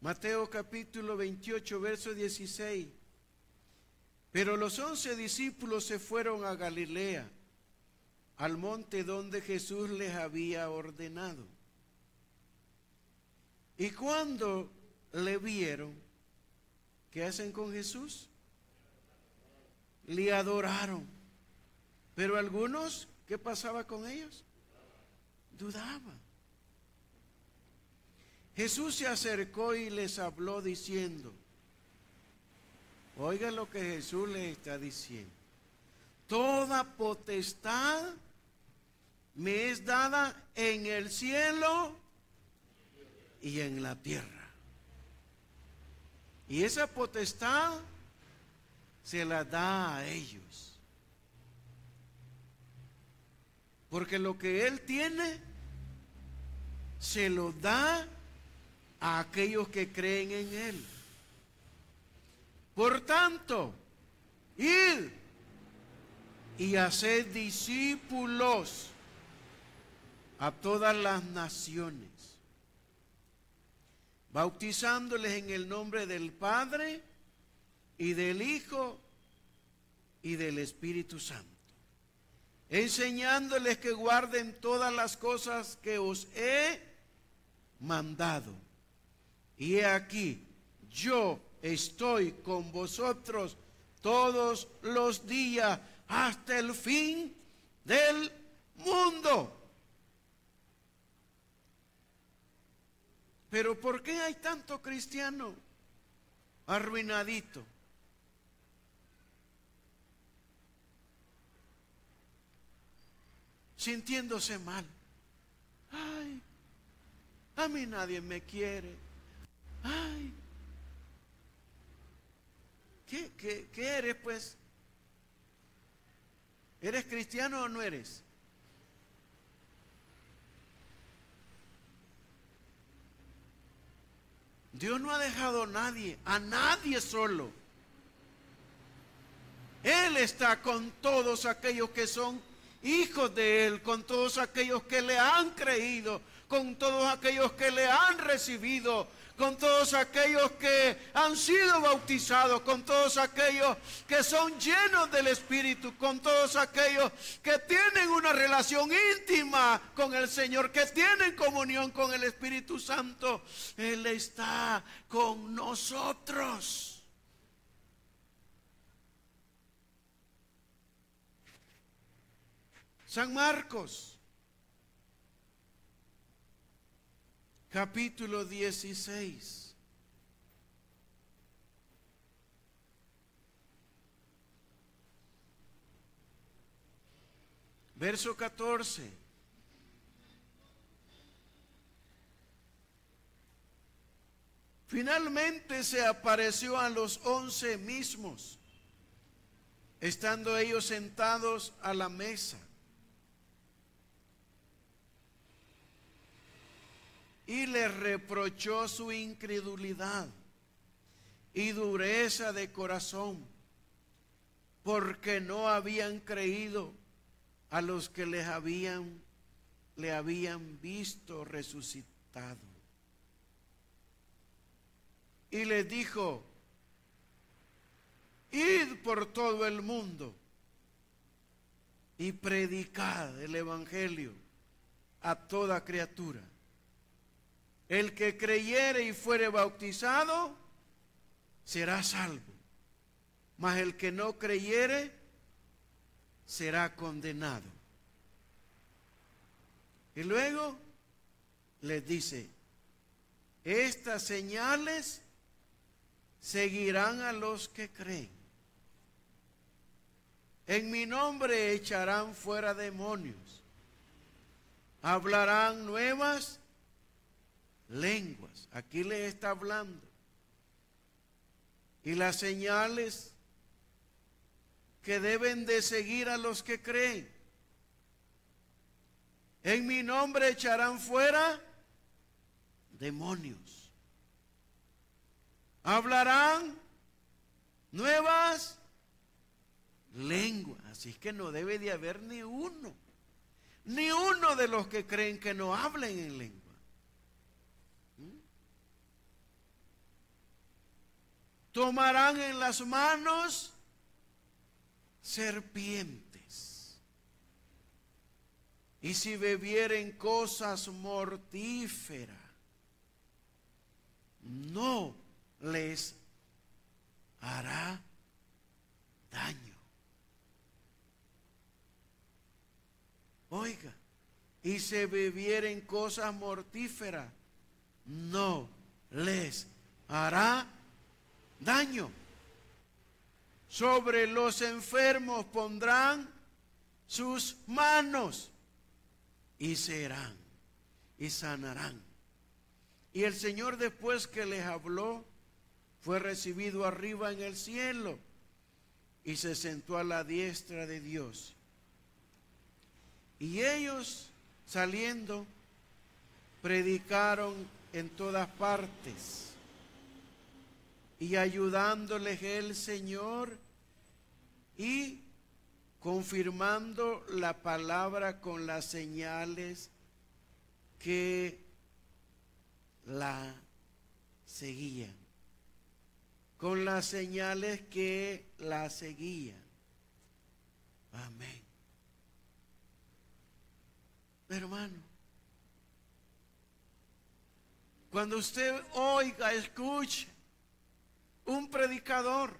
Mateo capítulo 28, verso 16. Pero los 11 discípulos se fueron a Galilea, al monte donde Jesús les había ordenado. Y cuando le vieron, ¿qué hacen con Jesús? Le adoraron. Pero algunos, ¿qué pasaba con ellos? Dudaban. Jesús se acercó y les habló diciendo, oiga lo que Jesús les está diciendo. Toda potestad me es dada en el cielo y en la tierra. Y esa potestad se la da a ellos. Porque lo que Él tiene, se lo da a aquellos que creen en Él. Por tanto, id y haced discípulos a todas las naciones, bautizándoles en el nombre del Padre y del Hijo y del Espíritu Santo, enseñándoles que guarden todas las cosas que os he mandado. Y he aquí, yo estoy con vosotros todos los días hasta el fin del mundo. Pero ¿por qué hay tanto cristiano arruinadito? Sintiéndose mal. Ay, a mí nadie me quiere. Ay, ¿qué eres pues? ¿Eres cristiano o no eres? Dios no ha dejado a nadie solo. Él está con todos aquellos que son hijos de Él, con todos aquellos que le han creído, con todos aquellos que le han recibido, con todos aquellos que han sido bautizados, con todos aquellos que son llenos del Espíritu, con todos aquellos que tienen una relación íntima con el Señor, que tienen comunión con el Espíritu Santo. Él está con nosotros. San Marcos, capítulo 16. Verso 14. Finalmente se apareció a los 11 mismos, estando ellos sentados a la mesa. Y les reprochó su incredulidad y dureza de corazón, porque no habían creído a los que le habían visto resucitado. Y les dijo, id por todo el mundo y predicad el evangelio a toda criatura. El que creyere y fuere bautizado será salvo, mas el que no creyere será condenado. Y luego les dice, estas señales seguirán a los que creen. En mi nombre echarán fuera demonios, hablarán nuevas lenguas. Aquí les está hablando. Y las señales que deben de seguir a los que creen. En mi nombre echarán fuera demonios. Hablarán nuevas lenguas. Así es que no debe de haber ni uno de los que creen que no hablen en lengua. Tomarán en las manos serpientes, y si bebieren cosas mortíferas, no les hará daño. Oiga, y se bebieren cosas mortíferas, no les hará daño. Sobre los enfermos pondrán sus manos y serán y sanarán. Y el Señor, después que les habló, fue recibido arriba en el cielo y se sentó a la diestra de Dios. Y ellos, saliendo, predicaron en todas partes y ayudándoles el Señor y confirmando la palabra con las señales que la seguían. Con las señales que la seguían. Amén. Hermano, cuando usted oiga, escuche un predicador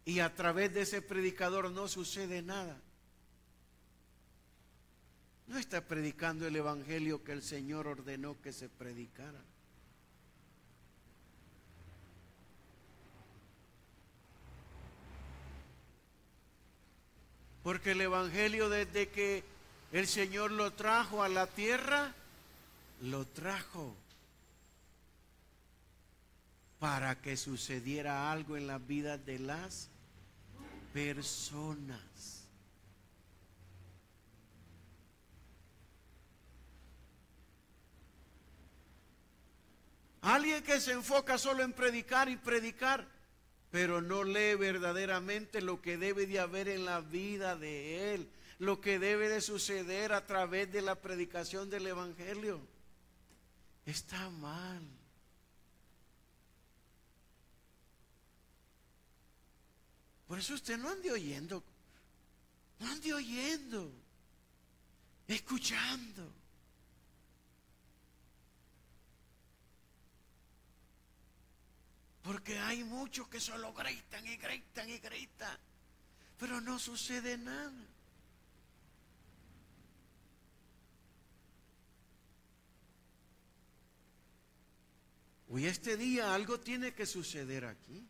y a través de ese predicador no sucede nada, no está predicando el evangelio que el Señor ordenó que se predicara. Porque el evangelio, desde que el Señor lo trajo a la tierra, lo trajo para que sucediera algo en las vidas de las personas. Alguien que se enfoca solo en predicar y predicar, pero no lee verdaderamente lo que debe de haber en la vida de él, lo que debe de suceder a través de la predicación del evangelio, está mal. Por eso usted no ande oyendo, escuchando. Porque hay muchos que solo gritan y gritan y gritan, pero no sucede nada. Hoy este día algo tiene que suceder aquí.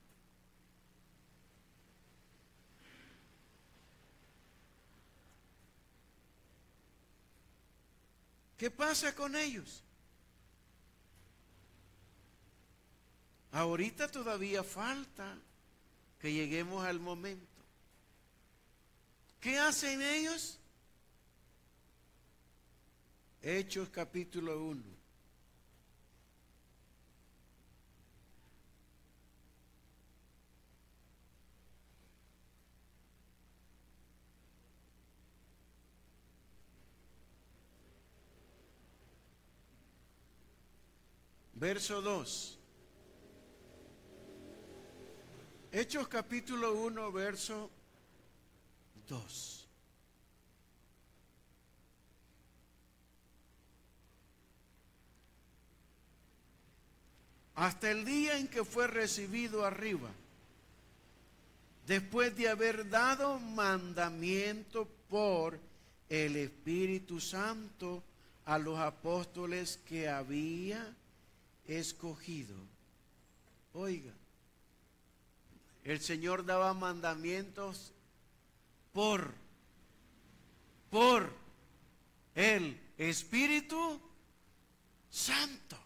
¿Qué pasa con ellos? Ahorita todavía falta que lleguemos al momento. ¿Qué hacen ellos? Hechos capítulo 1. Verso 2. Hechos capítulo 1, verso 2. Hasta el día en que fue recibido arriba, después de haber dado mandamiento por el Espíritu Santo a los apóstoles que había escogido. Oiga, el Señor daba mandamientos por el Espíritu Santo,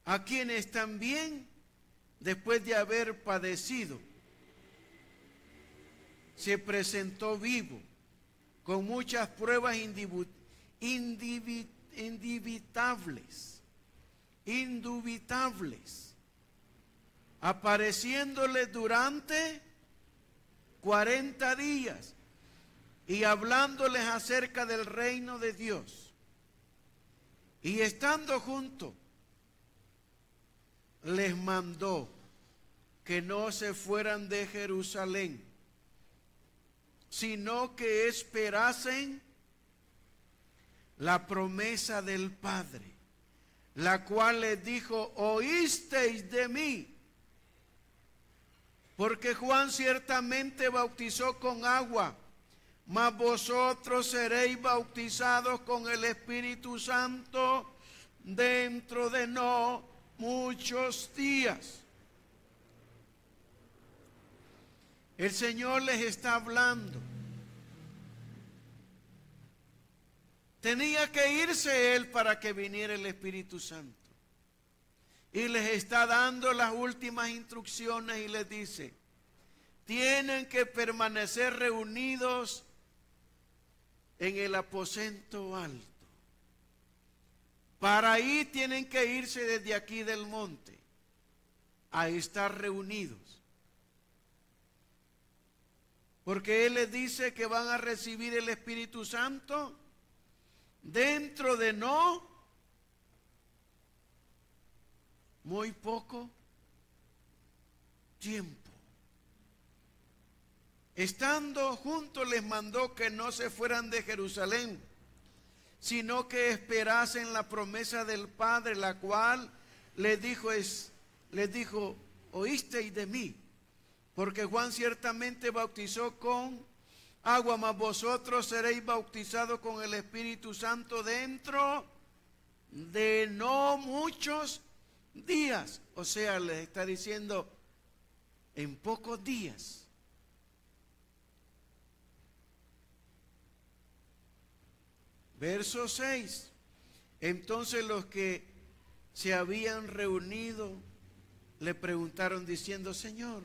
a quienes también, después de haber padecido, se presentó vivo con muchas pruebas indubitables, apareciéndole durante 40 días y hablándoles acerca del reino de Dios. Y estando juntos, les mandó que no se fueran de Jerusalén, sino que esperasen la promesa del Padre, la cual les dijo: oísteis de mí. Porque Juan ciertamente bautizó con agua, mas vosotros seréis bautizados con el Espíritu Santo dentro de no muchos días. El Señor les está hablando. Tenía que irse Él para que viniera el Espíritu Santo. Y les está dando las últimas instrucciones y les dice: tienen que permanecer reunidos en el aposento alto. Para ahí tienen que irse desde aquí del monte a estar reunidos. Porque Él les dice que van a recibir el Espíritu Santo dentro de no muy poco tiempo. Estando juntos les mandó que no se fueran de Jerusalén, sino que esperasen la promesa del Padre, la cual les dijo, oísteis de mí. Porque Juan ciertamente bautizó con agua, mas vosotros seréis bautizados con el Espíritu Santo dentro de no muchos días. O sea, les está diciendo, en pocos días. Verso 6. Entonces los que se habían reunido le preguntaron diciendo: Señor,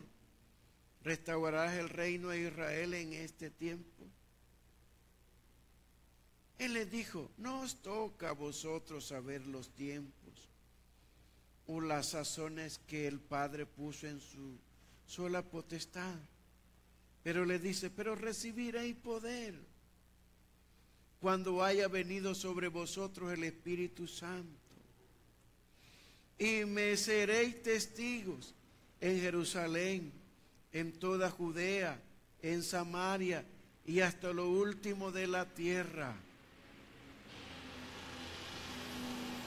¿restaurarás el reino de Israel en este tiempo? Él les dijo: no os toca a vosotros saber los tiempos o las sazones que el Padre puso en su sola potestad. Pero le dice: pero recibiréis poder cuando haya venido sobre vosotros el Espíritu Santo, y me seréis testigos en Jerusalén, en toda Judea, en Samaria y hasta lo último de la tierra.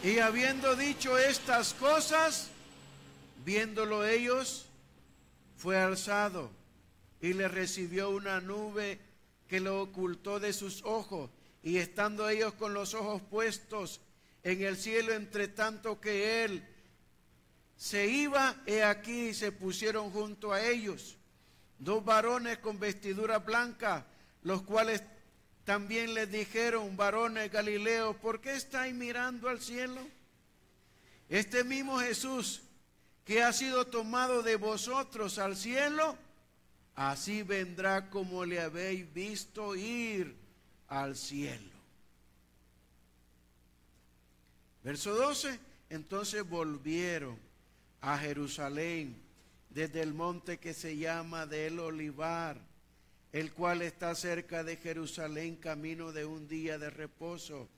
Y habiendo dicho estas cosas, viéndolo ellos, fue alzado y le recibió una nube que lo ocultó de sus ojos. Y estando ellos con los ojos puestos en el cielo, entre tanto que él se iba, he aquí se pusieron junto a ellos dos varones con vestidura blanca, los cuales también les dijeron: varones Galileos, ¿por qué estáis mirando al cielo? Este mismo Jesús que ha sido tomado de vosotros al cielo, así vendrá como le habéis visto ir al cielo. Verso 12. Entonces volvieron a Jerusalén desde el monte que se llama del Olivar, el cual está cerca de Jerusalén, camino de un día de reposo.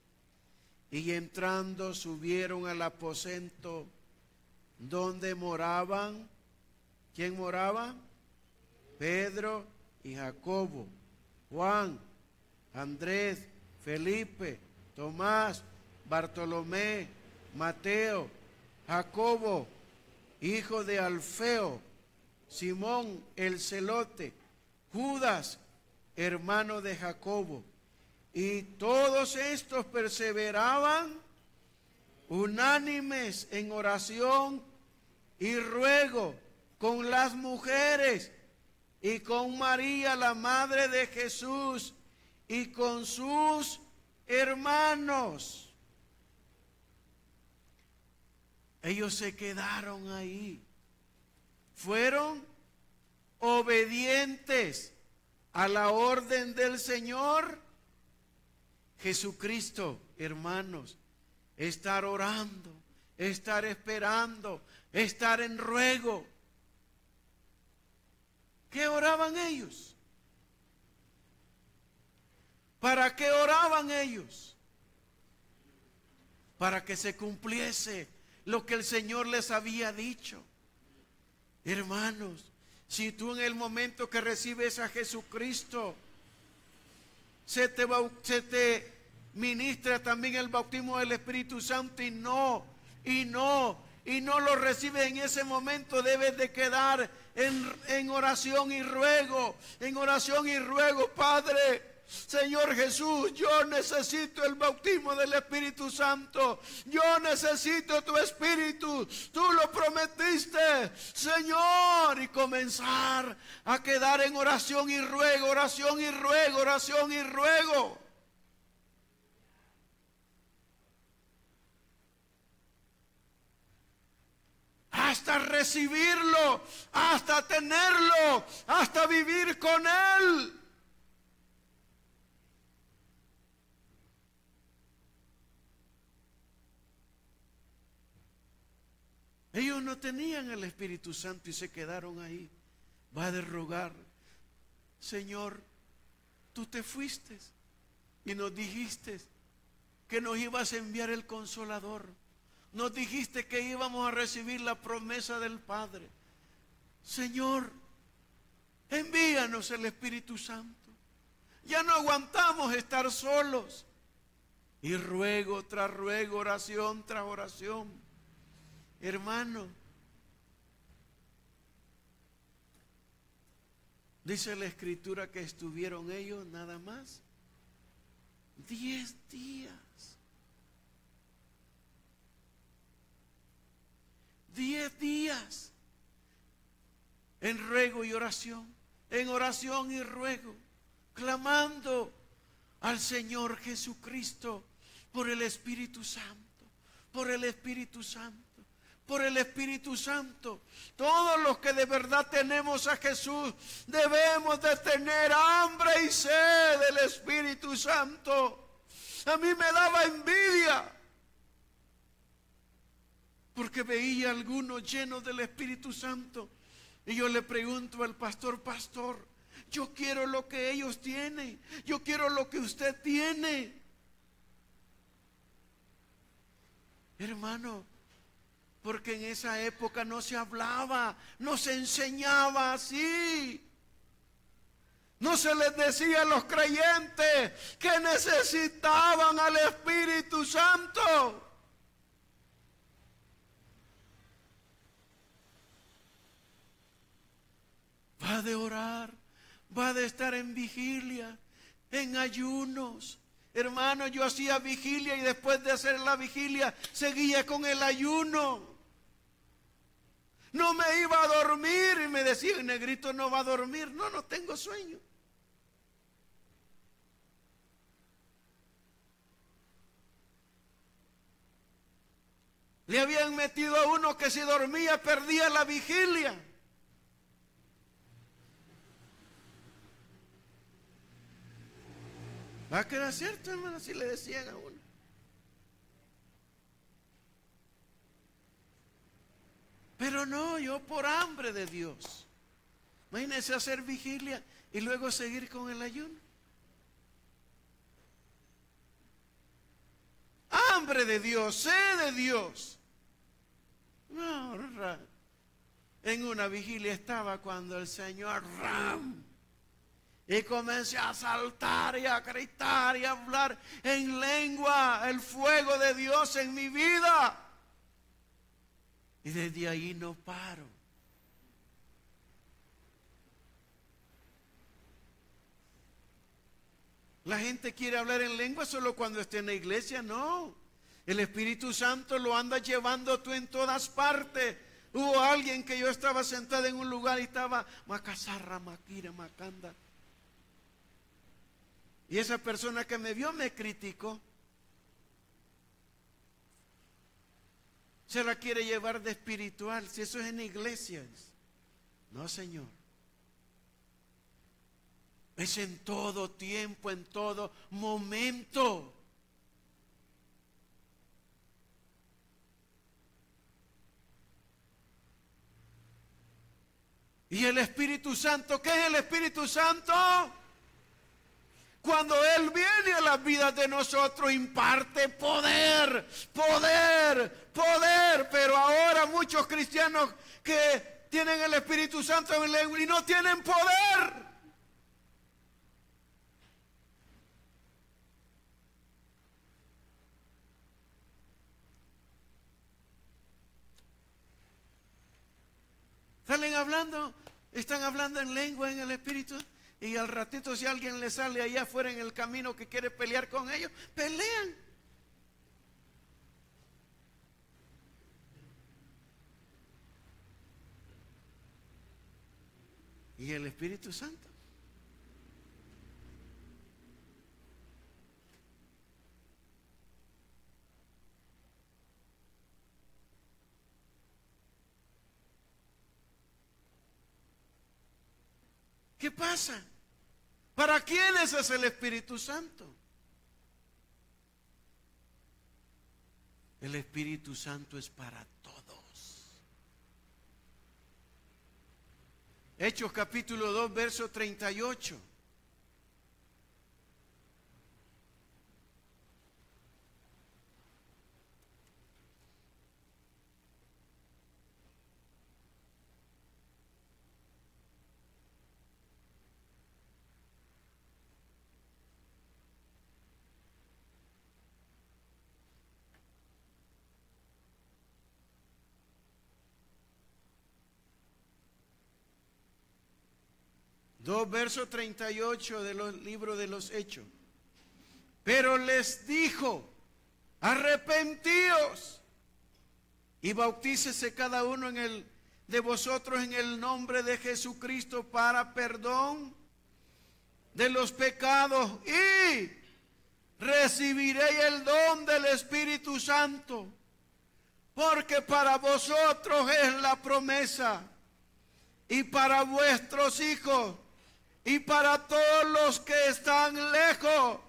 Y entrando subieron al aposento donde moraban. ¿Quién moraba? Pedro y Jacobo, Juan, Andrés, Felipe, Tomás, Bartolomé, Mateo, Jacobo, hijo de Alfeo, Simón el celote, Judas, hermano de Jacobo. Y todos estos perseveraban unánimes en oración y ruego con las mujeres y con María, la madre de Jesús, y con sus hermanos. Ellos se quedaron ahí. Fueron obedientes a la orden del Señor Jesucristo, hermanos. Estar orando, estar esperando, estar en ruego. ¿Qué oraban ellos? ¿Para qué oraban ellos? Para que se cumpliese lo que el Señor les había dicho. Hermanos, si tú en el momento que recibes a Jesucristo se te ministra también el bautismo del Espíritu Santo y no lo recibes en ese momento, debes de quedar en oración y ruego, Padre, Señor Jesús, yo necesito el bautismo del Espíritu Santo, yo necesito tu Espíritu, tú lo prometiste, Señor, y comenzar a quedar en oración y ruego, hasta recibirlo, hasta tenerlo, hasta vivir con Él. Ellos no tenían el Espíritu Santo y se quedaron ahí. Va a rogar, Señor, tú te fuiste y nos dijiste que nos ibas a enviar el Consolador. Nos dijiste que íbamos a recibir la promesa del Padre. Señor, envíanos el Espíritu Santo. Ya no aguantamos estar solos. Y ruego tras ruego, oración tras oración. Hermano, dice la Escritura que estuvieron ellos nada más 10 días. 10 días en ruego y oración, en oración y ruego, clamando al Señor Jesucristo por el Espíritu Santo, por el Espíritu Santo, por el Espíritu Santo. Todos los que de verdad tenemos a Jesús debemos de tener hambre y sed del Espíritu Santo. A mí me daba envidia porque veía a algunos llenos del Espíritu Santo. Y yo le pregunto al pastor, pastor, yo quiero lo que ellos tienen. Yo quiero lo que usted tiene. Hermano, porque en esa época no se hablaba, no se enseñaba así. No se les decía a los creyentes que necesitaban al Espíritu Santo. Va de orar, va de estar en vigilia, en ayunos. Hermano, yo hacía vigilia y después de hacer la vigilia seguía con el ayuno. No me iba a dormir y me decía, el negrito no va a dormir. No tengo sueño. Le habían metido a uno que si dormía perdía la vigilia. ¿Va que era cierto, hermano? Así le decían a uno. Pero no, yo por hambre de Dios. Imagínense hacer vigilia y luego seguir con el ayuno. Hambre de Dios, sed de Dios. No, en una vigilia estaba cuando el Señor y comencé a saltar y a gritar y a hablar en lengua, el fuego de Dios en mi vida. Y desde ahí no paro. La gente quiere hablar en lengua solo cuando esté en la iglesia, no. El Espíritu Santo lo anda llevando tú en todas partes. Hubo alguien que yo estaba sentado en un lugar y estaba macazarra, maquira, macanda. Y esa persona que me vio me criticó. Se la quiere llevar de espiritual, si eso es en iglesias. No, Señor. Es en todo tiempo, en todo momento. ¿Y el Espíritu Santo? ¿Qué es el Espíritu Santo? Cuando Él viene a las vidas de nosotros, imparte poder, poder, poder. Pero ahora muchos cristianos que tienen el Espíritu Santo en lengua y no tienen poder. Salen hablando, están hablando en lengua en el Espíritu. Y al ratito si alguien le sale allá afuera en el camino que quiere pelear con ellos, pelean. ¿Y el Espíritu Santo? ¿Qué pasa? ¿Para quiénes es el Espíritu Santo? El Espíritu Santo es para todos. Hechos capítulo 2, verso 38. Dos versos 38 de los libros de los Hechos. Pero les dijo, arrepentíos y bautícese cada uno de vosotros en el nombre de Jesucristo para perdón de los pecados y recibiréis el don del Espíritu Santo, porque para vosotros es la promesa y para vuestros hijos y para todos los que están lejos,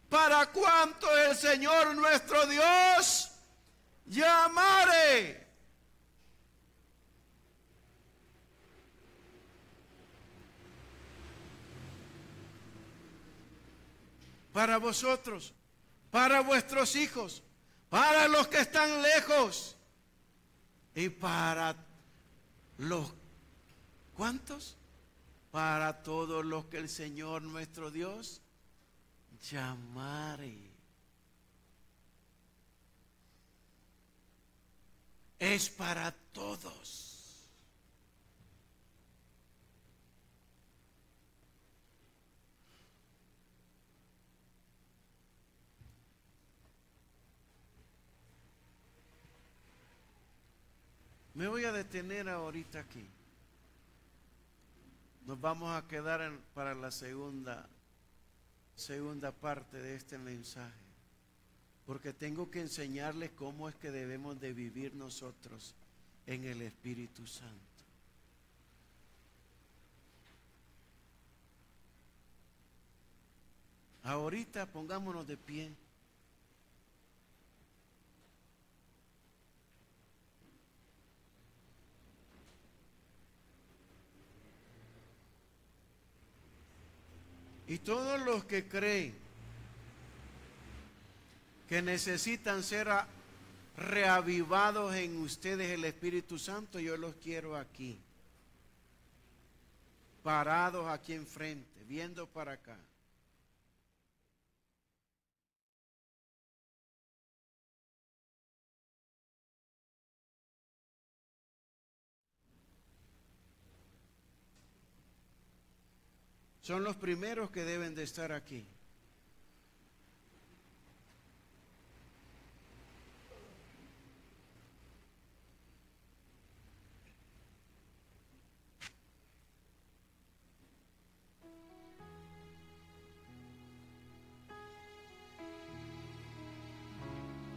para cuanto el Señor nuestro Dios llamare. Para vosotros, para vuestros hijos, para los que están lejos y para los ¿cuántos? Para todos los que el Señor nuestro Dios llamare. Es para todos. Me voy a detener ahorita aquí. Nos vamos a quedar para la segunda parte de este mensaje, porque tengo que enseñarles cómo es que debemos de vivir nosotros en el Espíritu Santo. Ahorita pongámonos de pie. Y todos los que creen que necesitan ser reavivados en ustedes el Espíritu Santo, yo los quiero aquí, parados aquí enfrente, viendo para acá. Son los primeros que deben de estar aquí.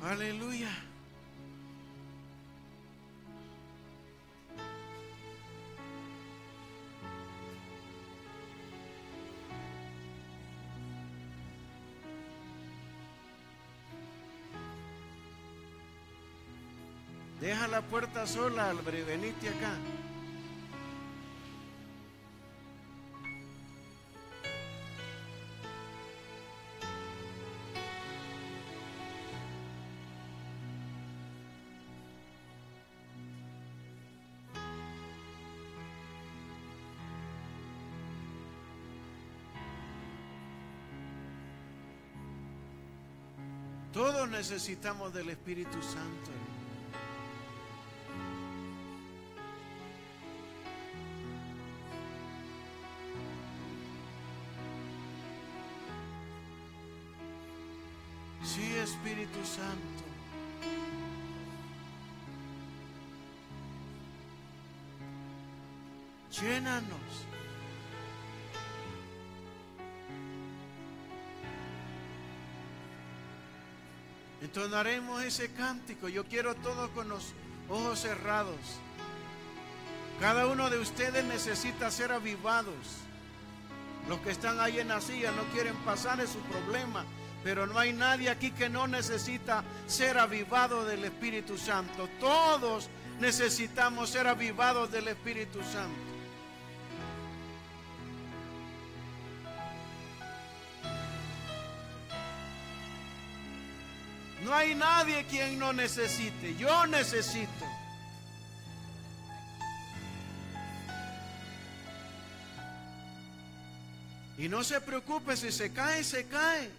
Aleluya. Deja la puerta sola, Albert, venite acá. Todos necesitamos del Espíritu Santo. Sí, Espíritu Santo. Llénanos. Entonaremos ese cántico. Yo quiero todos con los ojos cerrados. Cada uno de ustedes necesita ser avivados. Los que están ahí en la silla no quieren pasar, es su problema. Pero no hay nadie aquí que no necesita ser avivado del Espíritu Santo. Todos necesitamos ser avivados del Espíritu Santo. No hay nadie quien no necesite. Yo necesito. Y no se preocupe, si se cae, se cae.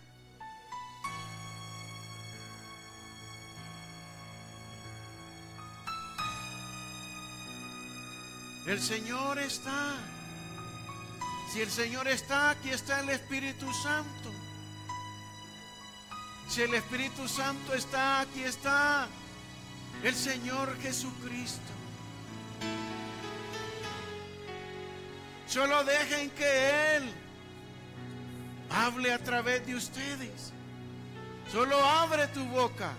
El Señor está. Si el Señor está, aquí está el Espíritu Santo. Si el Espíritu Santo está, aquí está el Señor Jesucristo. Solo dejen que Él hable a través de ustedes. Solo abre tu boca.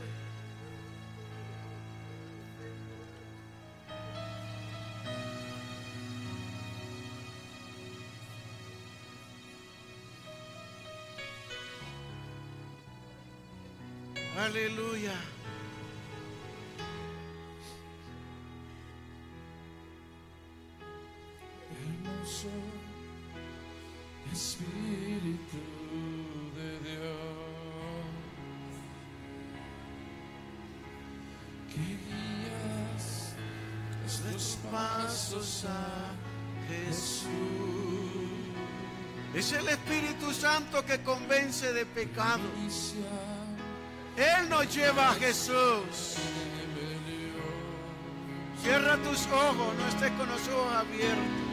Aleluya. Hermoso Espíritu de Dios, que guías nuestros pasos a Jesús. Es el Espíritu Santo que convence de pecado. Él nos lleva a Jesús. Cierra tus ojos, no estés con los ojos abiertos.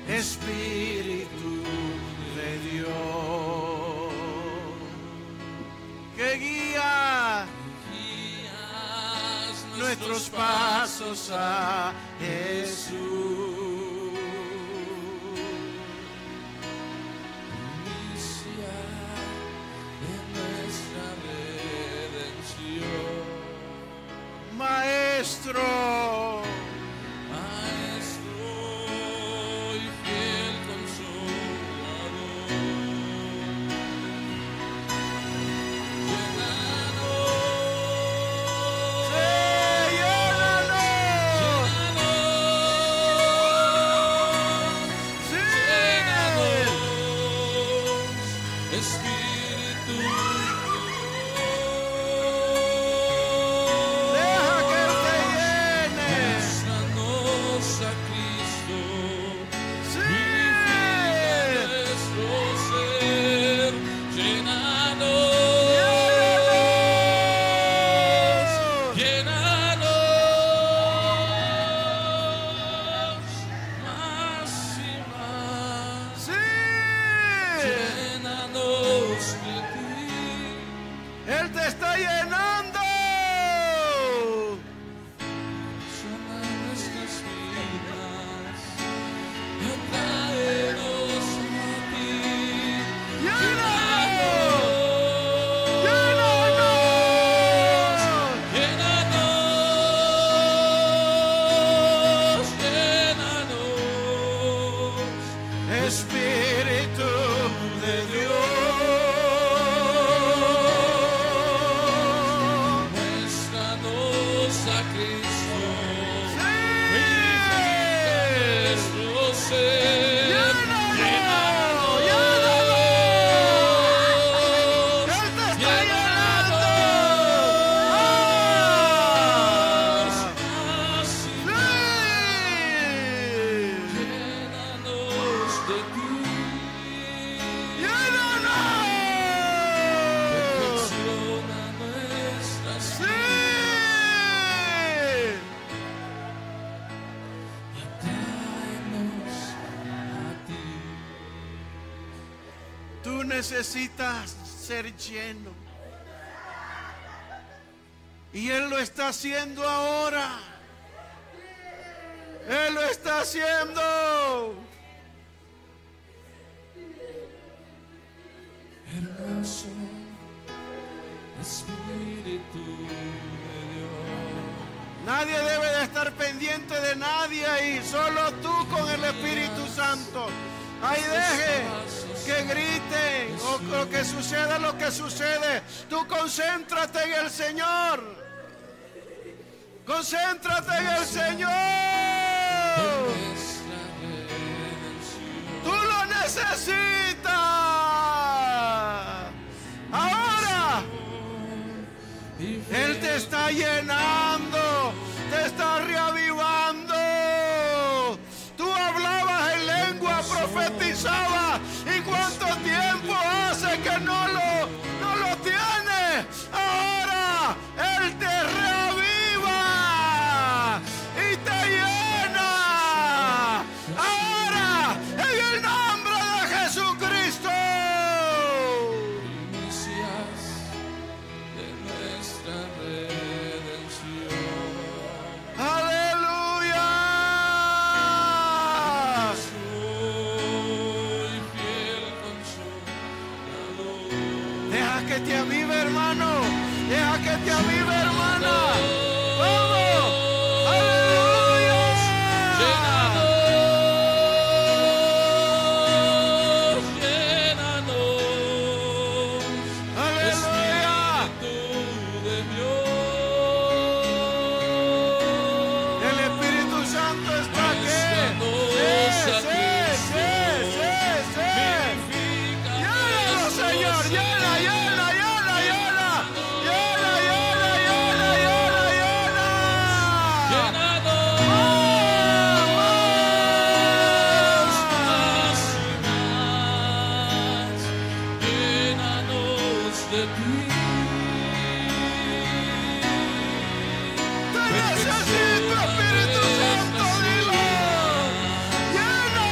Espíritu de Dios, que guía nuestros pasos a Jesús. Inicia en nuestra redención. Maestro, Maestro y fiel consolador, Espíritu, deja que Él te llene. muéstranos a Cristo, Sí. vivifica nuestro ser, llénanos, llénanos más y más. Sí. Llénanos de ti, Él te está llenando. llena nuestras vidas, atráenos a ti. Llénanos. Llénanos, llénanos, llénanos, Espíritu de Dios. muéstranos a Cristo, Sí. nuestro ser. Llénanos, Llénanos, Él te está llenando. más y Sí. llénanos de ti. Llénanos. Perfecciona nuestras Sí. vidas, necesitas ser lleno. Y Él lo está haciendo ahora. Él lo está haciendo. Hermoso Espíritu de Dios. Nadie debe de estar pendiente de nadie ahí, solo tú con el Espíritu Santo. Ahí deje que griten o que suceda lo que sucede. Tú concéntrate en el Señor. Concéntrate en el Señor. Tú lo necesitas. Ahora Él te está llenando, te está reavivando. Tú hablabas en lengua, profetizabas. ¿Y cuánto tiempo hace que no lo tienes? Ahora Él te reaviva y te llena. Ahora, en el nombre de Jesucristo. Primicias de nuestra redención. Aleluya. Soy fiel consolador. Deja que te avive, hermano. Deja que te avive, hermana. ¡Vamos! ¡Aleluya! Llénanos, ¡Aleluya! Espíritu de Dios. El Espíritu Santo está aquí. Sí, sí, sí, sí, sí. Llénalo, Señor. Llena, llena, llena, llena. Llena, llena, llena, llena, llena. Llénanos de ti. Te necesito, Espíritu Santo, dilo. Llena.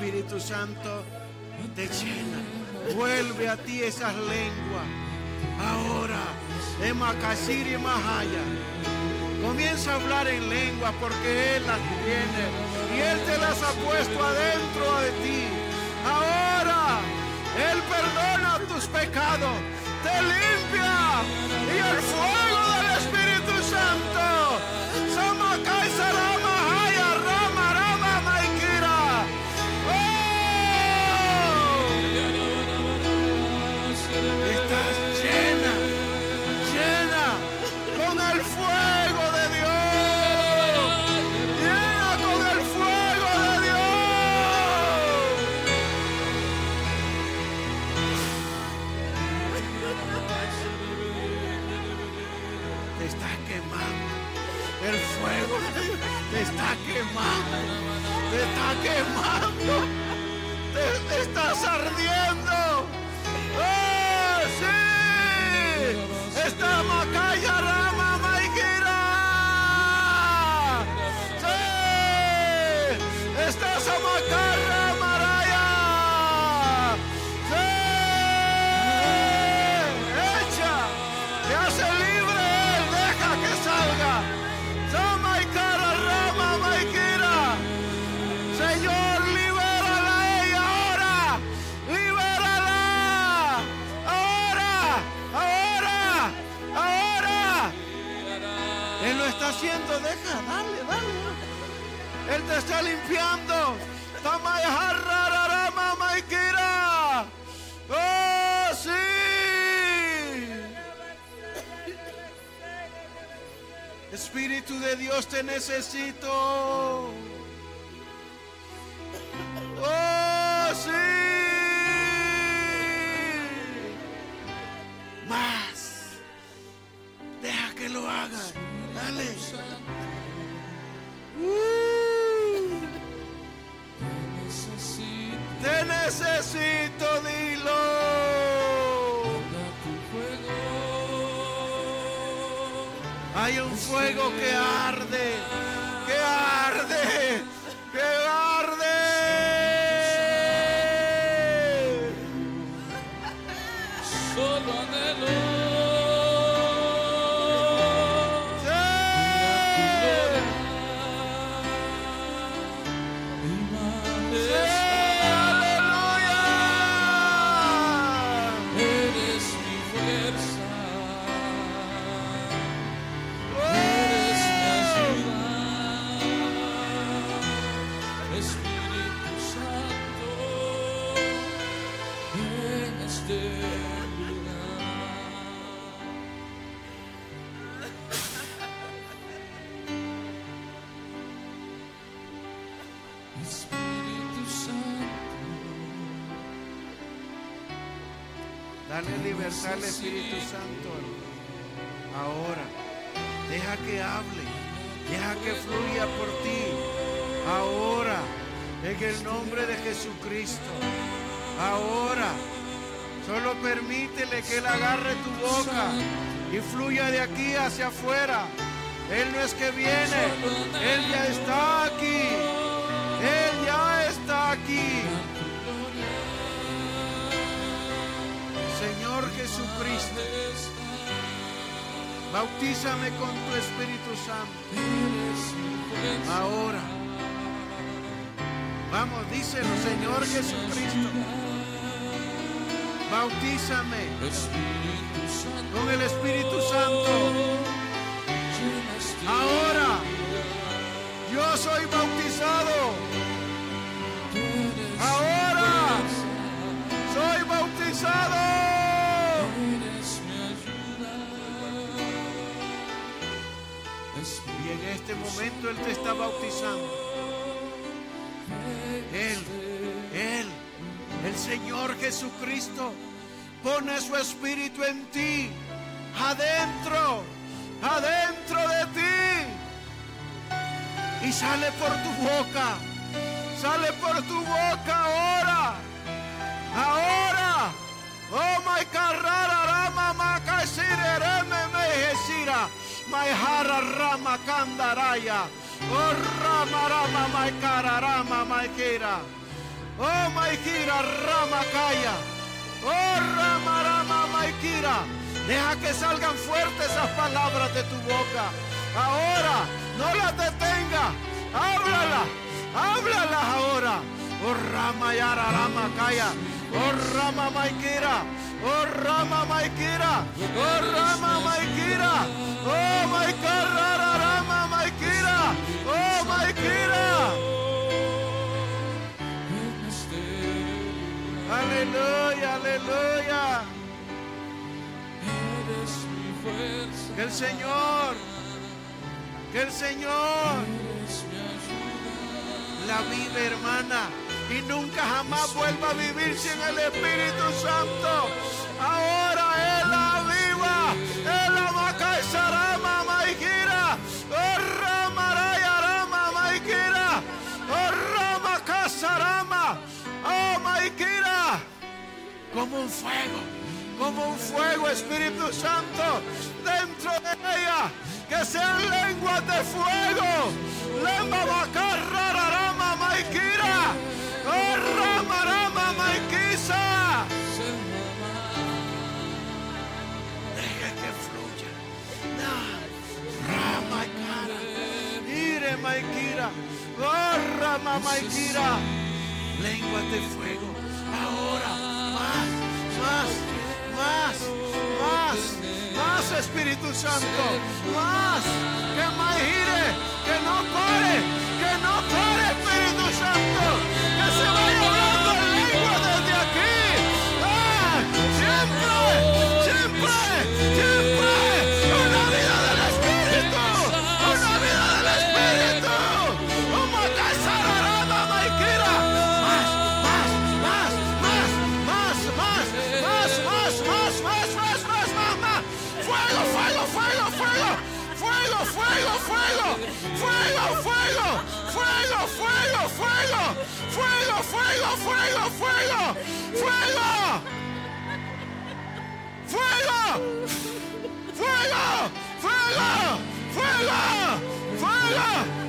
Espíritu Santo te llena. Vuelve a ti esas lenguas. Ahora, Emakasiri Mahaya. Comienza a hablar en lengua porque Él las tiene y Él te las ha puesto adentro de ti. Ahora, Él perdona tus pecados, te limpia y el fuego del Espíritu Santo. Samakai Sarama Haya Rama Rama Maikira. Estás llena, llena con el fuego de Dios. Llena con el fuego de Dios. Te está quemando. El fuego te está quemando. Te está quemando. Te estás ardiendo. ¡Oh, sí! Está Macaya Rama Maikira. ¡Sí! Está Samacarra Maraya. ¡Sí! ¡Echa! ¡Te hace libre Él! ¡Deja que salga! Samaikara Rama Maikira. Señor, libérala a ella ahora. Libérala. haciendo, deja, dale. Él te está limpiando. Tamayaharrararama maikira. Oh, sí. Espíritu de Dios, te necesito. Oh, sí. Más. Deja que lo haga. Dale. Te necesito, dilo. Hay un fuego que arde, que arde, que arde. Solo anhelo. Dale libertad al Espíritu Santo. Ahora, deja que hable, deja que fluya por ti. Ahora, en el nombre de Jesucristo. Ahora, solo permítele que Él agarre tu boca y fluya de aquí hacia afuera. Él no es que viene, Él ya está aquí. Él ya está aquí. Señor Jesucristo, bautízame con tu Espíritu Santo. Ahora, vamos, díselo, Señor Jesucristo, bautízame con el Espíritu Santo. Ahora, yo soy bautizado. Ahora, soy bautizado. Y en este momento Él te está bautizando. El Señor Jesucristo pone su Espíritu en ti, adentro de ti, y sale por tu boca ahora. Oh my carrara rama makasire reme mejesira. Maihara rama kandaraya. Oh rama maikara rama maikira. Oh maikira rama kaya. Oh rama maikira. Deja que salgan fuertes esas palabras de tu boca. Ahora, no las detenga. Háblalas ahora. Oh rama yara rama kaya. Oh rama maikira. Oh rama maikira. Oh rama maikira. Oh maikara rama maikira. Oh maikira. Aleluya, aleluya. Que el Señor la vive, hermana, y nunca jamás vuelva a vivir sin el Espíritu Santo. Ahora Él la viva. Él la macaizarama maikira. Oh ramaraya rama maikira. Oh rama casarama. Oh maikira. Como un fuego, Espíritu Santo, dentro de ella, que sean lenguas de fuego. Lengua macarra rama maikira. Oh rama rama maikisa. Deja que fluya. Rama cara. Ire maikira. Oh rama maikira. Lenguas de fuego. Ahora, más Espíritu Santo. Más, que más gire, que no pare, Espíritu Santo. Que se vaya hablando en lengua desde aquí. Siempre. Una vida del Espíritu. Una vida del Espíritu. Como casararada, Maikira. Más. Fuego.